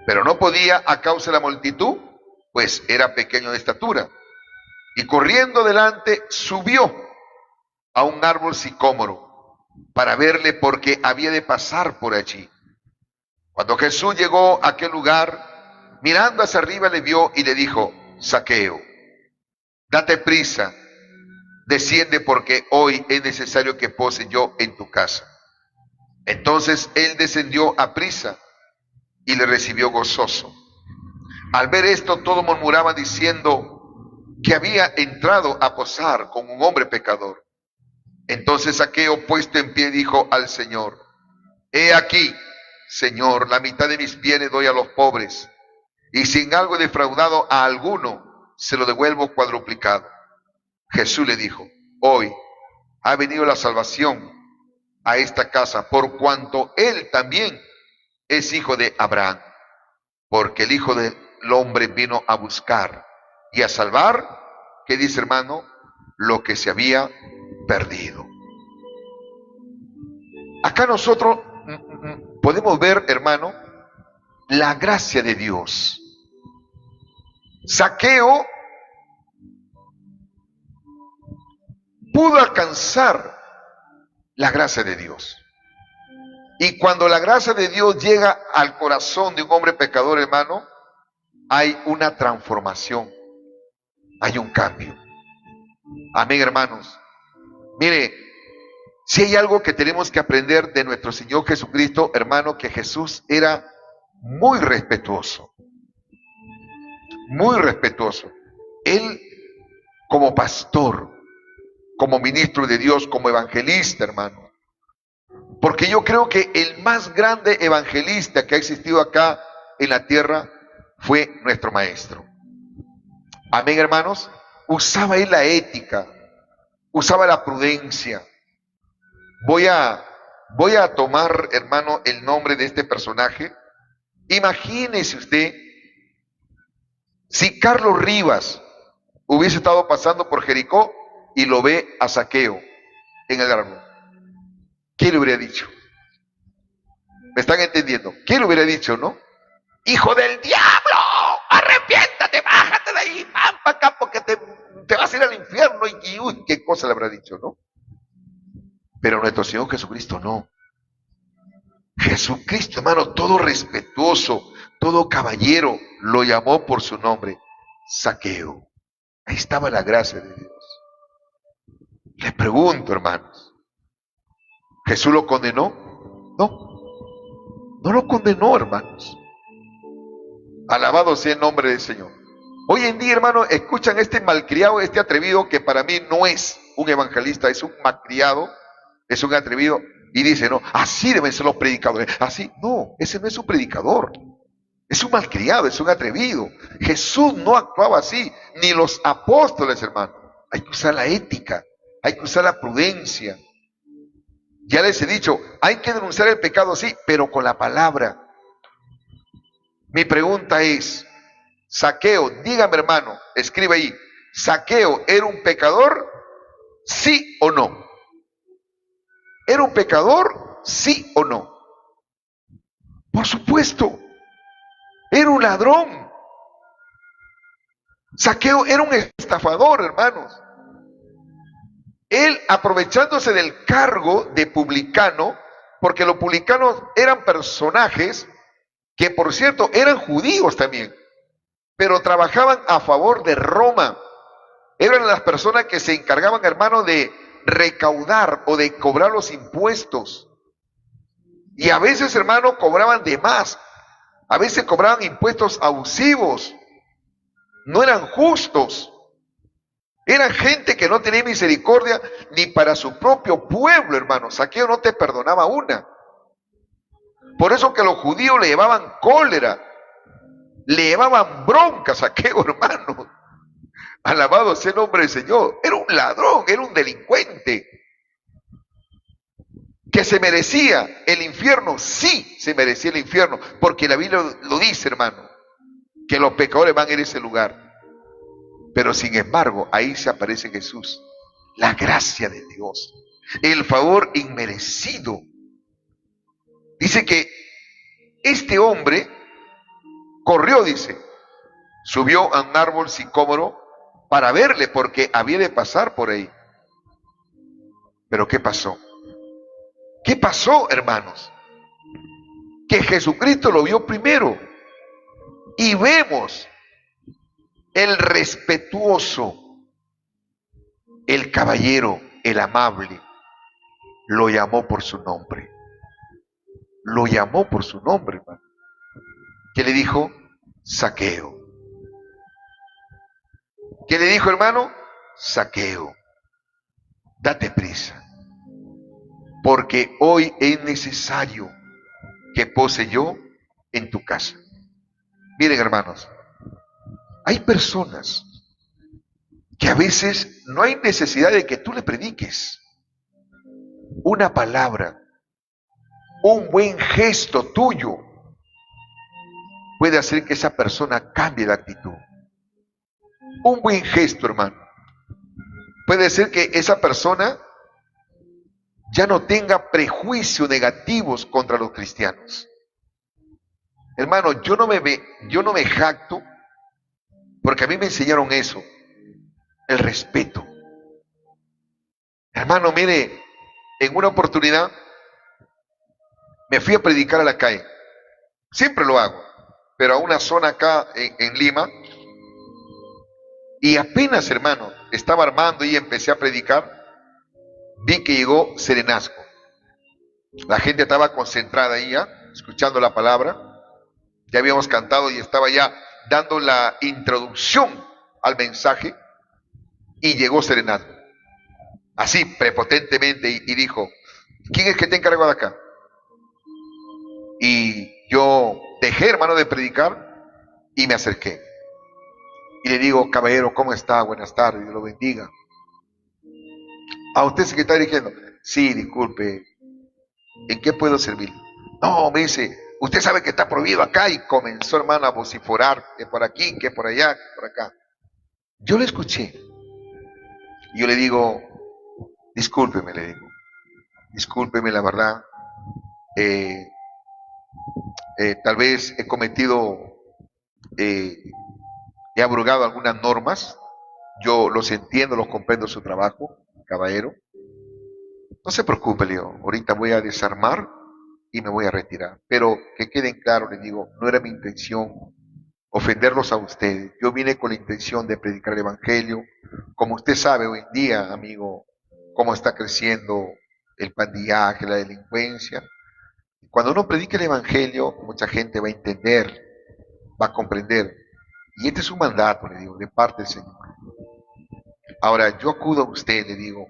pero no podía a causa de la multitud, pues era pequeño de estatura, y corriendo delante subió a un árbol sicómoro para verle, porque había de pasar por allí. Cuando Jesús llegó a aquel lugar, mirando hacia arriba le vio y le dijo: Zaqueo, date prisa, desciende, porque hoy es necesario que pose yo en tu casa. Entonces él descendió a prisa y le recibió gozoso. Al ver esto, todos murmuraban diciendo que había entrado a posar con un hombre pecador. Entonces Zaqueo, puesto en pie, dijo al Señor: He aquí, Señor, la mitad de mis bienes doy a los pobres, y si en algo he defraudado a alguno, se lo devuelvo cuadruplicado. Jesús le dijo: Hoy ha venido la salvación a esta casa, por cuanto él también es hijo de Abraham, porque el Hijo del Hombre vino a buscar y a salvar, ¿qué dice, hermano? Lo que se había perdido. Acá nosotros podemos ver, hermano, la gracia de Dios. Zaqueo pudo alcanzar la gracia de Dios. Y cuando la gracia de Dios llega al corazón de un hombre pecador, hermano, hay una transformación, hay un cambio. Amén, hermanos. Mire, si hay algo que tenemos que aprender de nuestro Señor Jesucristo, hermano, que Jesús era muy respetuoso. Muy respetuoso. Él, como pastor, como ministro de Dios, como evangelista, hermano. Porque yo creo que el más grande evangelista que ha existido acá en la tierra fue nuestro maestro. Amén, hermanos. Usaba él la ética, usaba la prudencia. Voy a tomar, hermano, el nombre de este personaje. Imagínese usted si Carlos Rivas hubiese estado pasando por Jericó y lo ve a Zaqueo en el árbol. ¿Qué le hubiera dicho? ¿Me están entendiendo? ¿Qué le hubiera dicho, no? ¡Hijo del diablo! ¡Arrepiéntate! ¡Bájate de ahí! ¡Van para acá porque te vas a ir al infierno! Y uy, qué cosa le habrá dicho, ¿no? Pero nuestro Señor Jesucristo no. Jesucristo, hermano, todo respetuoso, todo caballero, lo llamó por su nombre, Zaqueo. Ahí estaba la gracia de Dios. Les pregunto, hermanos, ¿Jesús lo condenó? No, no lo condenó, hermanos. Alabado sea el nombre del Señor. Hoy en día, hermanos, escuchan este malcriado, este atrevido, que para mí no es un evangelista, es un malcriado, es un atrevido, y dice, no, así deben ser los predicadores. Así, no, ese no es un predicador, es un malcriado, es un atrevido. Jesús no actuaba así, ni los apóstoles, hermano. Hay que usar la ética, hay que usar la prudencia. Ya les he dicho, hay que denunciar el pecado, sí, pero con la palabra. Mi pregunta es, Zaqueo, dígame, hermano, escribe ahí, ¿Zaqueo era un pecador? ¿Sí o no? ¿Era un pecador? ¿Sí o no? Por supuesto. Era un ladrón. Zaqueo era un estafador, hermanos. Él, aprovechándose del cargo de publicano, porque los publicanos eran personajes que, por cierto, eran judíos también, pero trabajaban a favor de Roma. Eran las personas que se encargaban, hermano, de recaudar o de cobrar los impuestos. Y a veces, hermano, cobraban de más. A veces cobraban impuestos abusivos, no eran justos. Eran gente que no tenía misericordia ni para su propio pueblo, hermano. Zaqueo no te perdonaba una. Por eso que los judíos le llevaban cólera, le llevaban bronca a Zaqueo, hermano. Alabado sea el nombre del Señor. Era un ladrón, era un delincuente. Que se merecía el infierno, sí se merecía el infierno, porque la Biblia lo dice, hermano, que los pecadores van a ir a ese lugar. Pero sin embargo, ahí se aparece Jesús, la gracia de Dios, el favor inmerecido. Dice que este hombre corrió, dice, subió a un árbol sicómoro para verle, porque había de pasar por ahí. Pero ¿qué pasó? ¿Qué pasó, hermanos? Que Jesucristo lo vio primero. Y vemos el respetuoso, el caballero, el amable, lo llamó por su nombre. Lo llamó por su nombre, hermano. ¿Qué le dijo? Zaqueo. ¿Qué le dijo, hermano? Zaqueo, date prisa, porque hoy es necesario que pose yo en tu casa. Miren, hermanos, hay personas que a veces no hay necesidad de que tú le prediques. Una palabra, un buen gesto tuyo puede hacer que esa persona cambie de actitud. Un buen gesto, hermano, puede ser que esa persona ya no tenga prejuicios negativos contra los cristianos. Hermano, yo no me jacto, porque a mí me enseñaron eso, el respeto. Hermano, mire, en una oportunidad me fui a predicar a la calle. Siempre lo hago, pero a una zona acá en Lima. Y apenas, hermano, estaba armando y empecé a predicar, vi que llegó serenazgo. La gente estaba concentrada ahí ya, escuchando la palabra. Ya habíamos cantado y estaba ya dando la introducción al mensaje. Y llegó serenazgo. Así, prepotentemente, y dijo, ¿quién es que te encargó de acá? Y yo dejé, hermano, de predicar y me acerqué. Y le digo, caballero, ¿cómo está? Buenas tardes, Dios lo bendiga. ¿A usted se que está dirigiendo? Sí, disculpe, ¿en qué puedo servir? No, me dice, usted sabe que está prohibido acá. Y comenzó, hermano, a vociferar, que por aquí, que por allá, que por acá. Yo le escuché. Y yo le digo, discúlpeme, le digo, discúlpeme, la verdad, tal vez he cometido, he abrogado algunas normas. Yo los entiendo, los comprendo su trabajo, caballero. No se preocupe, Leo, ahorita voy a desarmar y me voy a retirar. Pero que queden claro, les digo, no era mi intención ofenderlos a ustedes. Yo vine con la intención de predicar el evangelio. Como usted sabe hoy en día, amigo, cómo está creciendo el pandillaje, la delincuencia. Cuando uno predica el evangelio, mucha gente va a entender, va a comprender. Y este es un mandato, le digo, de parte del Señor. Ahora, yo acudo a usted, le digo,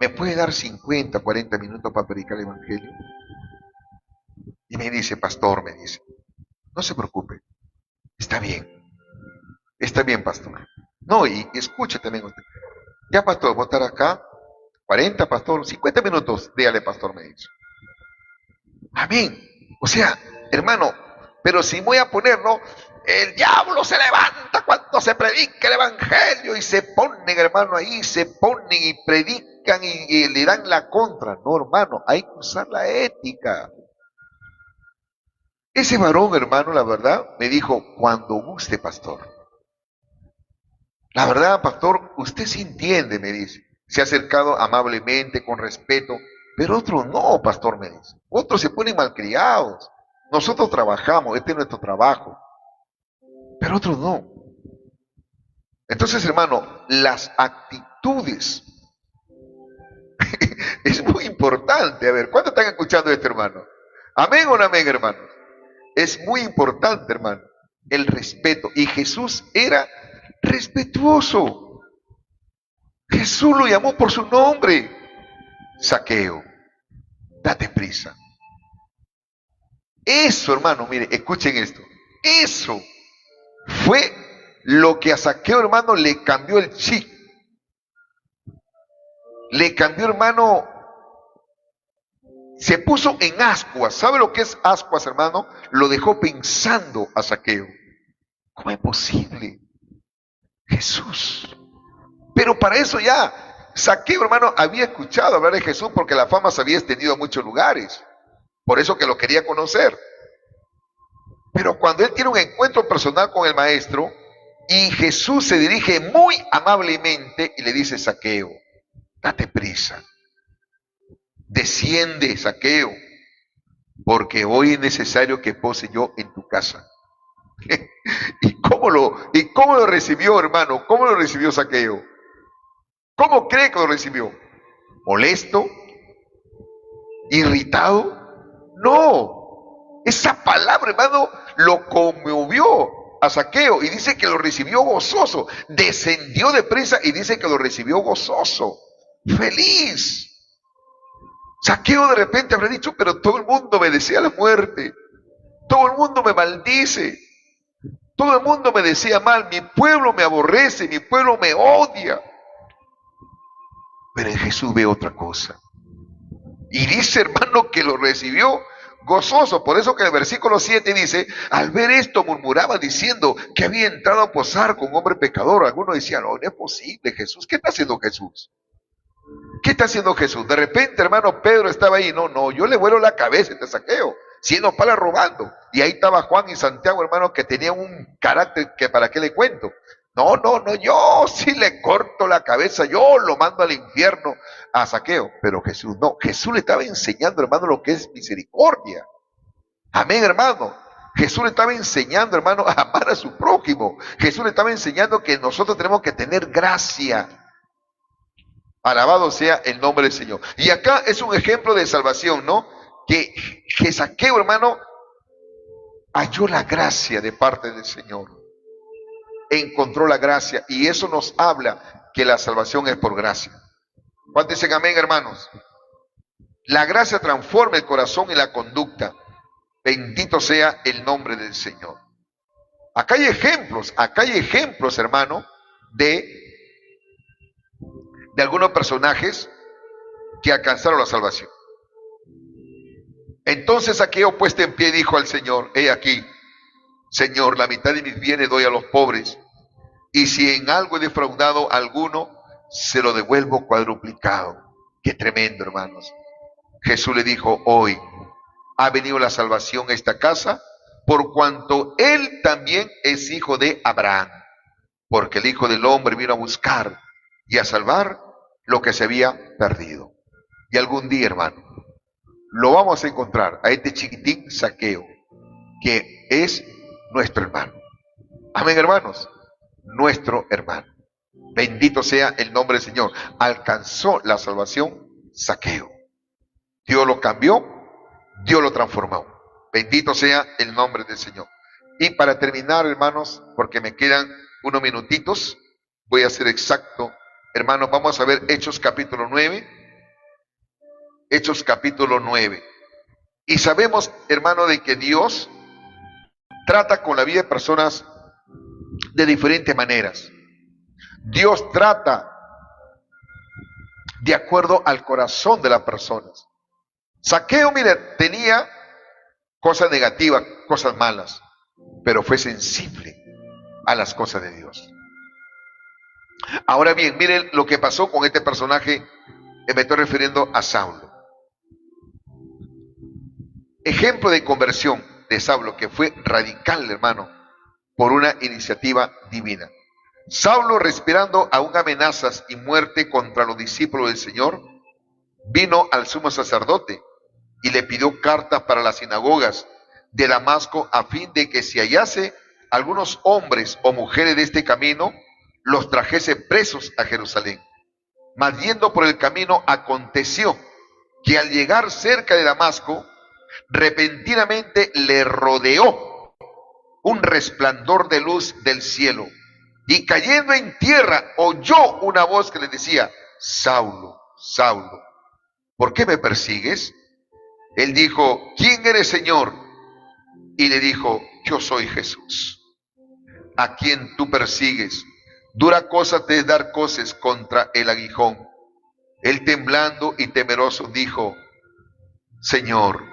¿me puede dar 50, 40 minutos para predicar el evangelio? Y me dice, pastor, me dice, no se preocupe, está bien, pastor. No, y escuche también usted. Ya, pastor, voy a estar acá, 40, pastor, 50 minutos, dígale, pastor, me dice. Amén. O sea, hermano, pero si voy a ponerlo, el diablo se levanta cuando se predica el evangelio y se ponen, hermano, ahí se ponen y predican y le dan la contra. No, hermano, hay que usar la ética. Ese varón, hermano, la verdad, me dijo, cuando guste, pastor. La verdad, pastor, usted sí entiende, me dice. Se ha acercado amablemente, con respeto, pero otros no, pastor, me dice. Otros se ponen malcriados. Nosotros trabajamos, este es nuestro trabajo, pero otros no. Entonces, hermano, las actitudes es muy importante. A ver, ¿cuántos están escuchando esto, hermano? ¿Amén o no amén, hermanos? es muy importante, hermano, el respeto. Y Jesús era respetuoso. Jesús lo llamó por su nombre. Zaqueo, date prisa. Eso, hermano, mire, escuchen esto. Eso fue lo que a Zaqueo, hermano, le cambió el chip. Le cambió, hermano, se puso en ascuas. ¿Sabe lo que es ascuas, hermano? Lo dejó pensando a Zaqueo. ¿Cómo es posible? Jesús. Pero para eso ya, Zaqueo, hermano, había escuchado hablar de Jesús porque la fama se había extendido a muchos lugares. Por eso que lo quería conocer. Pero cuando él tiene un encuentro personal con el maestro y Jesús se dirige muy amablemente y le dice: Zaqueo, date prisa. Desciende, Zaqueo, porque hoy es necesario que pose yo en tu casa. ¿Y cómo lo recibió, hermano? ¿Cómo lo recibió Zaqueo? ¿Cómo cree que lo recibió? ¿Molesto? ¿Irritado? No. Esa palabra, hermano, lo conmovió a Zaqueo y dice que lo recibió gozoso. Descendió de prisa y dice que lo recibió gozoso, feliz. Zaqueo de repente habrá dicho: pero todo el mundo me desea la muerte, todo el mundo me maldice, todo el mundo me desea mal, mi pueblo me aborrece, mi pueblo me odia. Pero en Jesús ve otra cosa. Y dice, hermano, que lo recibió gozoso. Por eso que el versículo 7 dice: al ver esto murmuraba diciendo que había entrado a posar con un hombre pecador. Algunos decían: no, no es posible, Jesús. ¿Qué está haciendo Jesús? ¿Qué está haciendo Jesús? De repente, hermano, Pedro estaba ahí. No, yo le vuelo la cabeza, te Zaqueo, siendo pala robando. Y ahí estaba Juan y Santiago, hermano, que tenían un carácter que para qué le cuento. No, yo sí le corto la cabeza, yo lo mando al infierno a Zaqueo. Pero Jesús no, Jesús le estaba enseñando, hermano, lo que es misericordia. Amén, hermano. Jesús le estaba enseñando, hermano, a amar a su prójimo. Jesús le estaba enseñando que nosotros tenemos que tener gracia. Alabado sea el nombre del Señor. Y acá es un ejemplo de salvación, ¿no? Que Zaqueo, hermano, halló la gracia de parte del Señor. Encontró la gracia. Y eso nos habla que la salvación es por gracia. ¿Cuántos dicen amén, hermanos? La gracia transforma el corazón y la conducta. Bendito sea el nombre del Señor. Acá hay ejemplos, hermano, de algunos personajes que alcanzaron la salvación. Entonces Zaqueo, puesto en pie, dijo al Señor: he aquí, Señor, la mitad de mis bienes doy a los pobres, y si en algo he defraudado a alguno, se lo devuelvo cuadruplicado. Qué tremendo, hermanos. Jesús le dijo: hoy ha venido la salvación a esta casa, por cuanto él también es hijo de Abraham, porque el Hijo del Hombre vino a buscar y a salvar lo que se había perdido. Y algún día, hermano, lo vamos a encontrar a este chiquitín Zaqueo, que es nuestro hermano. Amén, hermanos. Nuestro hermano. Bendito sea el nombre del Señor. Alcanzó la salvación Zaqueo. Dios lo cambió, Dios lo transformó. Bendito sea el nombre del Señor. Y para terminar, hermanos, porque me quedan unos minutitos, voy a ser exacto. Hermanos, vamos a ver Hechos capítulo 9. Hechos capítulo 9. Y sabemos, hermano, de que Dios trata con la vida de personas de diferentes maneras. Dios trata de acuerdo al corazón de las personas. Zaqueo, mire, tenía cosas negativas, cosas malas, pero fue sensible a las cosas de Dios. Ahora bien, miren lo que pasó con este personaje, me estoy refiriendo a Saulo. Ejemplo de conversión de Saulo, que fue radical, hermano, por una iniciativa divina. Saulo, respirando aún amenazas y muerte contra los discípulos del Señor, vino al sumo sacerdote y le pidió cartas para las sinagogas de Damasco, a fin de que si hallase algunos hombres o mujeres de este camino, los trajese presos a Jerusalén. Mas yendo por el camino, aconteció que al llegar cerca de Damasco, Repentinamente le rodeó un resplandor de luz del cielo, y cayendo en tierra oyó una voz que le decía: Saulo, Saulo, ¿por qué me persigues? Él dijo: ¿quién eres, Señor? Y le dijo: yo soy Jesús, a quien tú persigues. Dura cosa te es dar coces contra el aguijón. Él, temblando y temeroso, dijo: Señor,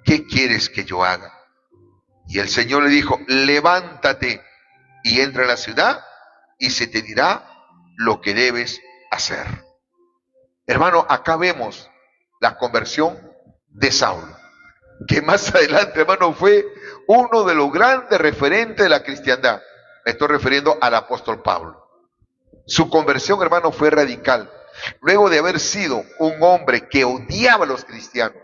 ¿qué quieres que yo haga? Y el Señor le dijo: levántate y entra a la ciudad, y se te dirá lo que debes hacer. Hermano, acá vemos la conversión de Saulo, que más adelante, hermano, fue uno de los grandes referentes de la cristiandad. Me estoy refiriendo al apóstol Pablo. Su conversión, hermano, fue radical. Luego de haber sido un hombre que odiaba a los cristianos,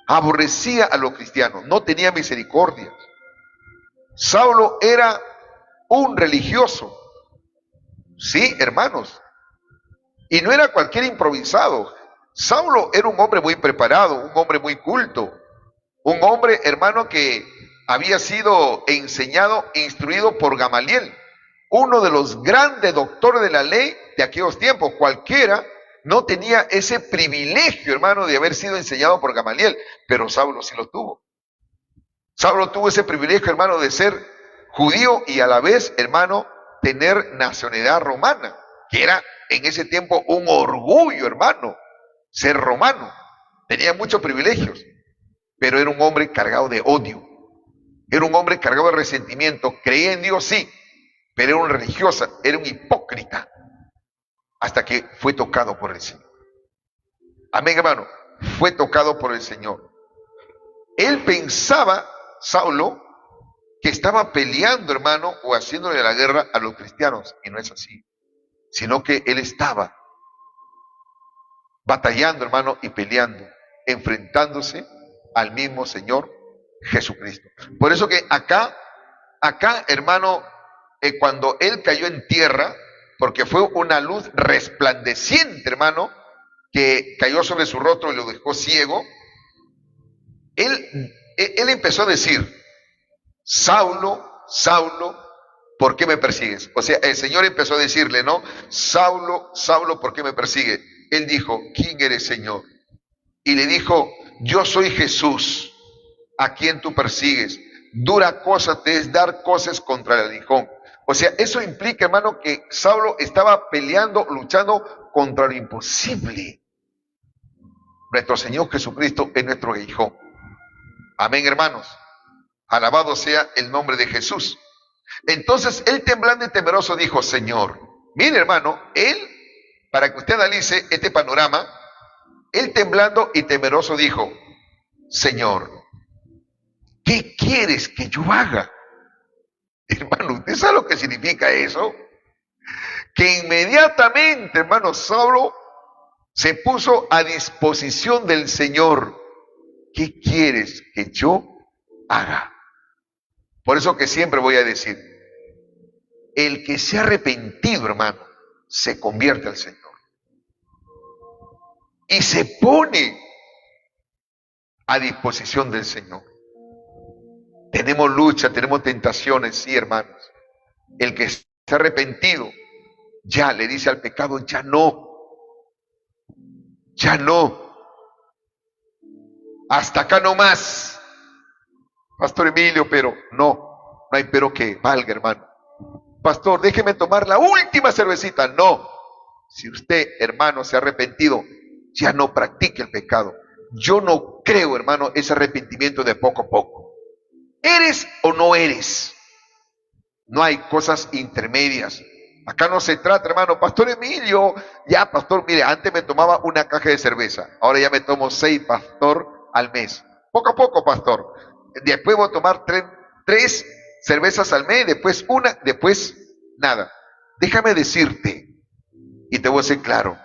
aborrecía a los cristianos, no tenía misericordia. Saulo era un religioso, sí, hermanos, y no era cualquier improvisado. Saulo era un hombre muy preparado, un hombre muy culto, un hombre, hermano, que había sido enseñado, instruido por Gamaliel, uno de los grandes doctores de la ley de aquellos tiempos. Cualquiera no tenía ese privilegio, hermano, de haber sido enseñado por Gamaliel, pero Saulo sí lo tuvo. Saulo tuvo ese privilegio, hermano, de ser judío y a la vez, hermano, tener nacionalidad romana, que era en ese tiempo un orgullo, hermano, ser romano. Tenía muchos privilegios, pero era un hombre cargado de odio, era un hombre cargado de resentimiento. Creía en Dios, sí, pero era un religioso, era un hipócrita, hasta que fue tocado por el Señor. Amén, hermano, fue tocado por el Señor. Él pensaba, Saulo, que estaba peleando, hermano, o haciéndole la guerra a los cristianos, y no es así, sino que él estaba batallando, hermano, y peleando, enfrentándose al mismo Señor Jesucristo. Por eso que acá, hermano, cuando él cayó en tierra, porque fue una luz resplandeciente, hermano, que cayó sobre su rostro y lo dejó ciego, él empezó a decir: Saulo, Saulo, ¿por qué me persigues? O sea, el Señor empezó a decirle, ¿no? Saulo, Saulo, ¿por qué me persigue? Él dijo: ¿quién eres, Señor? Y le dijo: yo soy Jesús, a quien tú persigues. Dura cosa te es dar coces contra el aguijón. O sea, eso implica, hermano, que Saulo estaba peleando, luchando contra lo imposible. Nuestro Señor Jesucristo es nuestro aguijón. Amén, hermanos. Alabado sea el nombre de Jesús. Entonces él, temblando y temeroso, dijo: Señor. Mire, hermano, él, para que usted analice este panorama, él, temblando y temeroso, dijo: Señor, ¿qué quieres que yo haga? Hermano, ¿usted sabe lo que significa eso? Que inmediatamente, hermano, Saulo se puso a disposición del Señor. ¿Qué quieres que yo haga? Por eso que siempre voy a decir, el que se ha arrepentido, hermano, se convierte al Señor. Y se pone a disposición del Señor. Tenemos lucha, tenemos tentaciones, sí, hermanos. El que se ha arrepentido, ya le dice al pecado: ya no, ya no. Hasta acá no más. Pastor Emilio, pero no hay pero que valga, hermano. Pastor, déjeme tomar la última cervecita. No. Si usted, hermano, se ha arrepentido, ya no practique el pecado. Yo no creo, hermano, ese arrepentimiento de poco a poco. ¿Eres o no eres? No hay cosas intermedias. Acá no se trata, hermano, Pastor Emilio, ya, pastor, mire, antes me tomaba una caja de cerveza, ahora ya me tomo 6, pastor, al mes. Poco a poco, pastor. Después voy a tomar tres cervezas al mes, después una, después nada. Déjame decirte, y te voy a ser claro,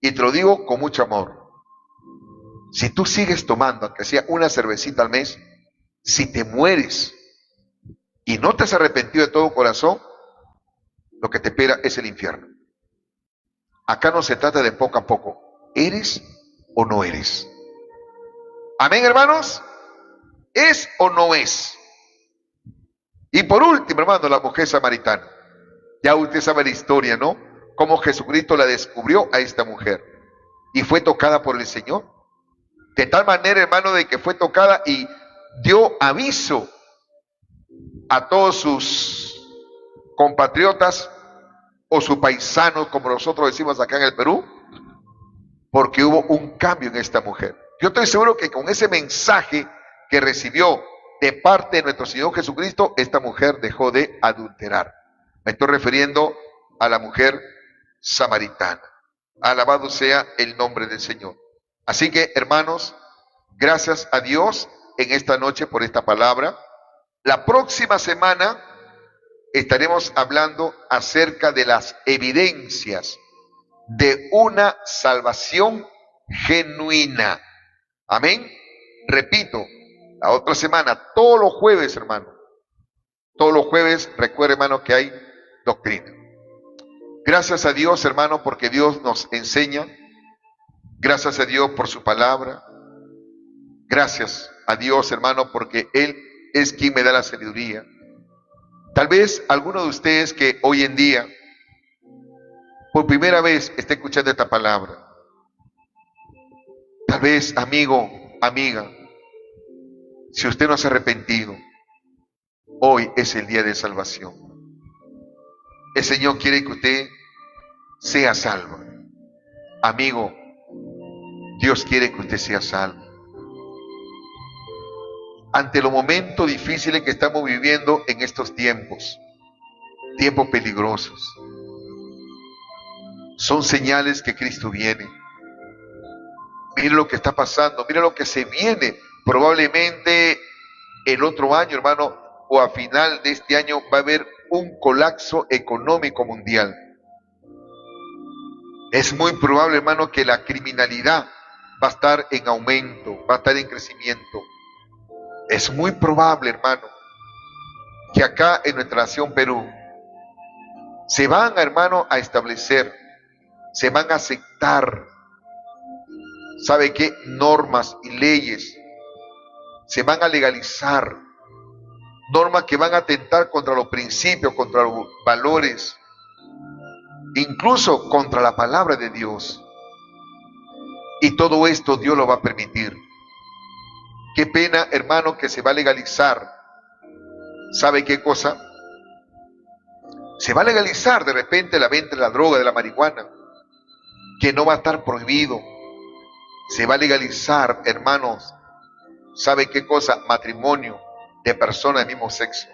y te lo digo con mucho amor. Si tú sigues tomando, aunque sea una cervecita al mes, si te mueres y no te has arrepentido de todo corazón, lo que te espera es el infierno. Acá no se trata de poco a poco. ¿Eres o no eres? Amén, hermanos. ¿Es o no es? Y por último, hermano, la mujer samaritana. Ya usted sabe la historia, ¿no? Cómo Jesucristo la descubrió a esta mujer y fue tocada por el Señor. De tal manera, hermano, de que fue tocada y dio aviso a todos sus compatriotas o sus paisanos, como nosotros decimos acá en el Perú, porque hubo un cambio en esta mujer. Yo estoy seguro que con ese mensaje que recibió de parte de nuestro Señor Jesucristo, esta mujer dejó de adulterar. Me estoy refiriendo a la mujer samaritana. Alabado sea el nombre del Señor. Así que, hermanos, gracias a Dios en esta noche por esta palabra. La próxima semana estaremos hablando acerca de las evidencias de una salvación genuina. Amén. Repito, la otra semana, todos los jueves, hermano. Todos los jueves, recuerde, hermano, que hay doctrina. Gracias a Dios, hermano, porque Dios nos enseña. Gracias a Dios por su palabra. Gracias a Dios, hermano, porque Él es quien me da la sabiduría. Tal vez alguno de ustedes que hoy en día, por primera vez, esté escuchando esta palabra. Tal vez, amigo, amiga, si usted no se ha arrepentido, hoy es el día de salvación. El Señor quiere que usted sea salvo. Amigo, Dios quiere que usted sea salvo. Ante los momentos difíciles que estamos viviendo en estos tiempos, tiempos peligrosos, son señales que Cristo viene. Mire lo que está pasando, mire lo que se viene. Probablemente el otro año, hermano, o a final de este año va a haber un colapso económico mundial. Es muy probable, hermano, que la criminalidad va a estar en aumento, va a estar en crecimiento. Es muy probable, hermano, que acá en nuestra nación Perú se van, hermano, a establecer, se van a aceptar, ¿sabe qué? Normas y leyes, se van a legalizar, normas que van a atentar contra los principios, contra los valores, incluso contra la palabra de Dios. Y todo esto Dios lo va a permitir. Qué pena, hermano, que se va a legalizar. ¿Sabe qué cosa? Se va a legalizar de repente la venta de la droga, de la marihuana, que no va a estar prohibido. Se va a legalizar, hermanos, ¿sabe qué cosa? Matrimonio de personas del mismo sexo.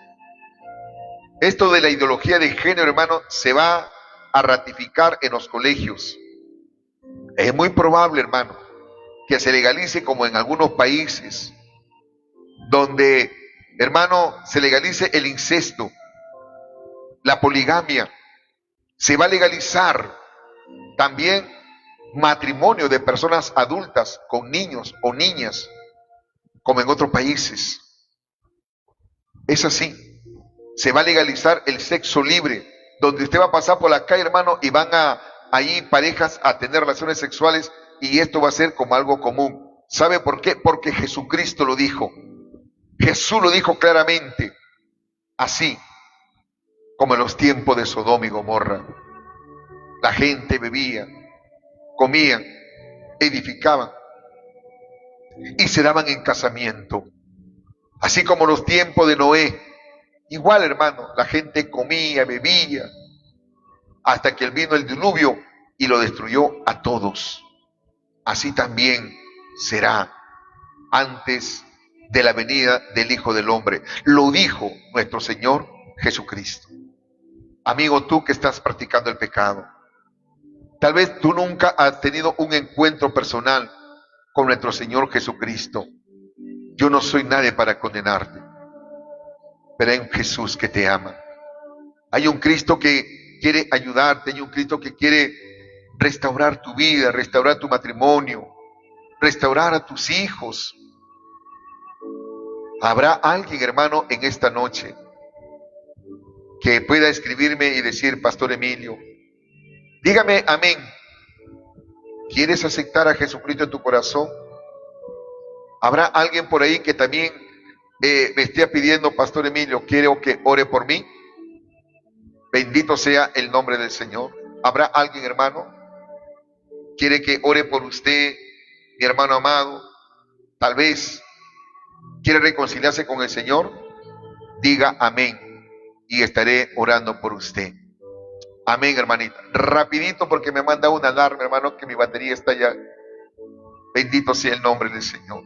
Esto de la ideología de género, hermano, se va a ratificar en los colegios. Es muy probable, hermano, que se legalice como en algunos países, donde, hermano, se legalice el incesto, la poligamia. Se va a legalizar también matrimonio de personas adultas con niños o niñas, como en otros países. Es así. Se va a legalizar el sexo libre, donde usted va a pasar por la calle, hermano, y van ahí parejas a tener relaciones sexuales, y esto va a ser como algo común. ¿Sabe por qué? Porque Jesucristo lo dijo. Jesús lo dijo claramente. Así como en los tiempos de Sodoma y Gomorra. La gente bebía, comían, edificaban y se daban en casamiento. Así como en los tiempos de Noé. Igual, hermano, la gente comía, bebía, hasta que vino el diluvio y lo destruyó a todos. Así también será antes de la venida del Hijo del Hombre. Lo dijo nuestro Señor Jesucristo. Amigo, tú que estás practicando el pecado, tal vez tú nunca has tenido un encuentro personal con nuestro Señor Jesucristo. Yo no soy nadie para condenarte, pero hay un Jesús que te ama. Hay un Cristo que quiere ayudarte, hay un Cristo que quiere restaurar tu vida, restaurar tu matrimonio, restaurar a tus hijos. ¿Habrá alguien, hermano, en esta noche que pueda escribirme y decir: Pastor Emilio, dígame amén, ¿quieres aceptar a Jesucristo en tu corazón? ¿Habrá alguien por ahí que también me esté pidiendo, Pastor Emilio, quiero que ore por mí? Bendito sea el nombre del Señor. ¿Habrá alguien, hermano? ¿Quiere que ore por usted, mi hermano amado? Tal vez quiere reconciliarse con el Señor. Diga amén y estaré orando por usted. Amén, hermanita. Rapidito porque me manda una alarma, hermano, que mi batería está ya. Bendito sea el nombre del Señor.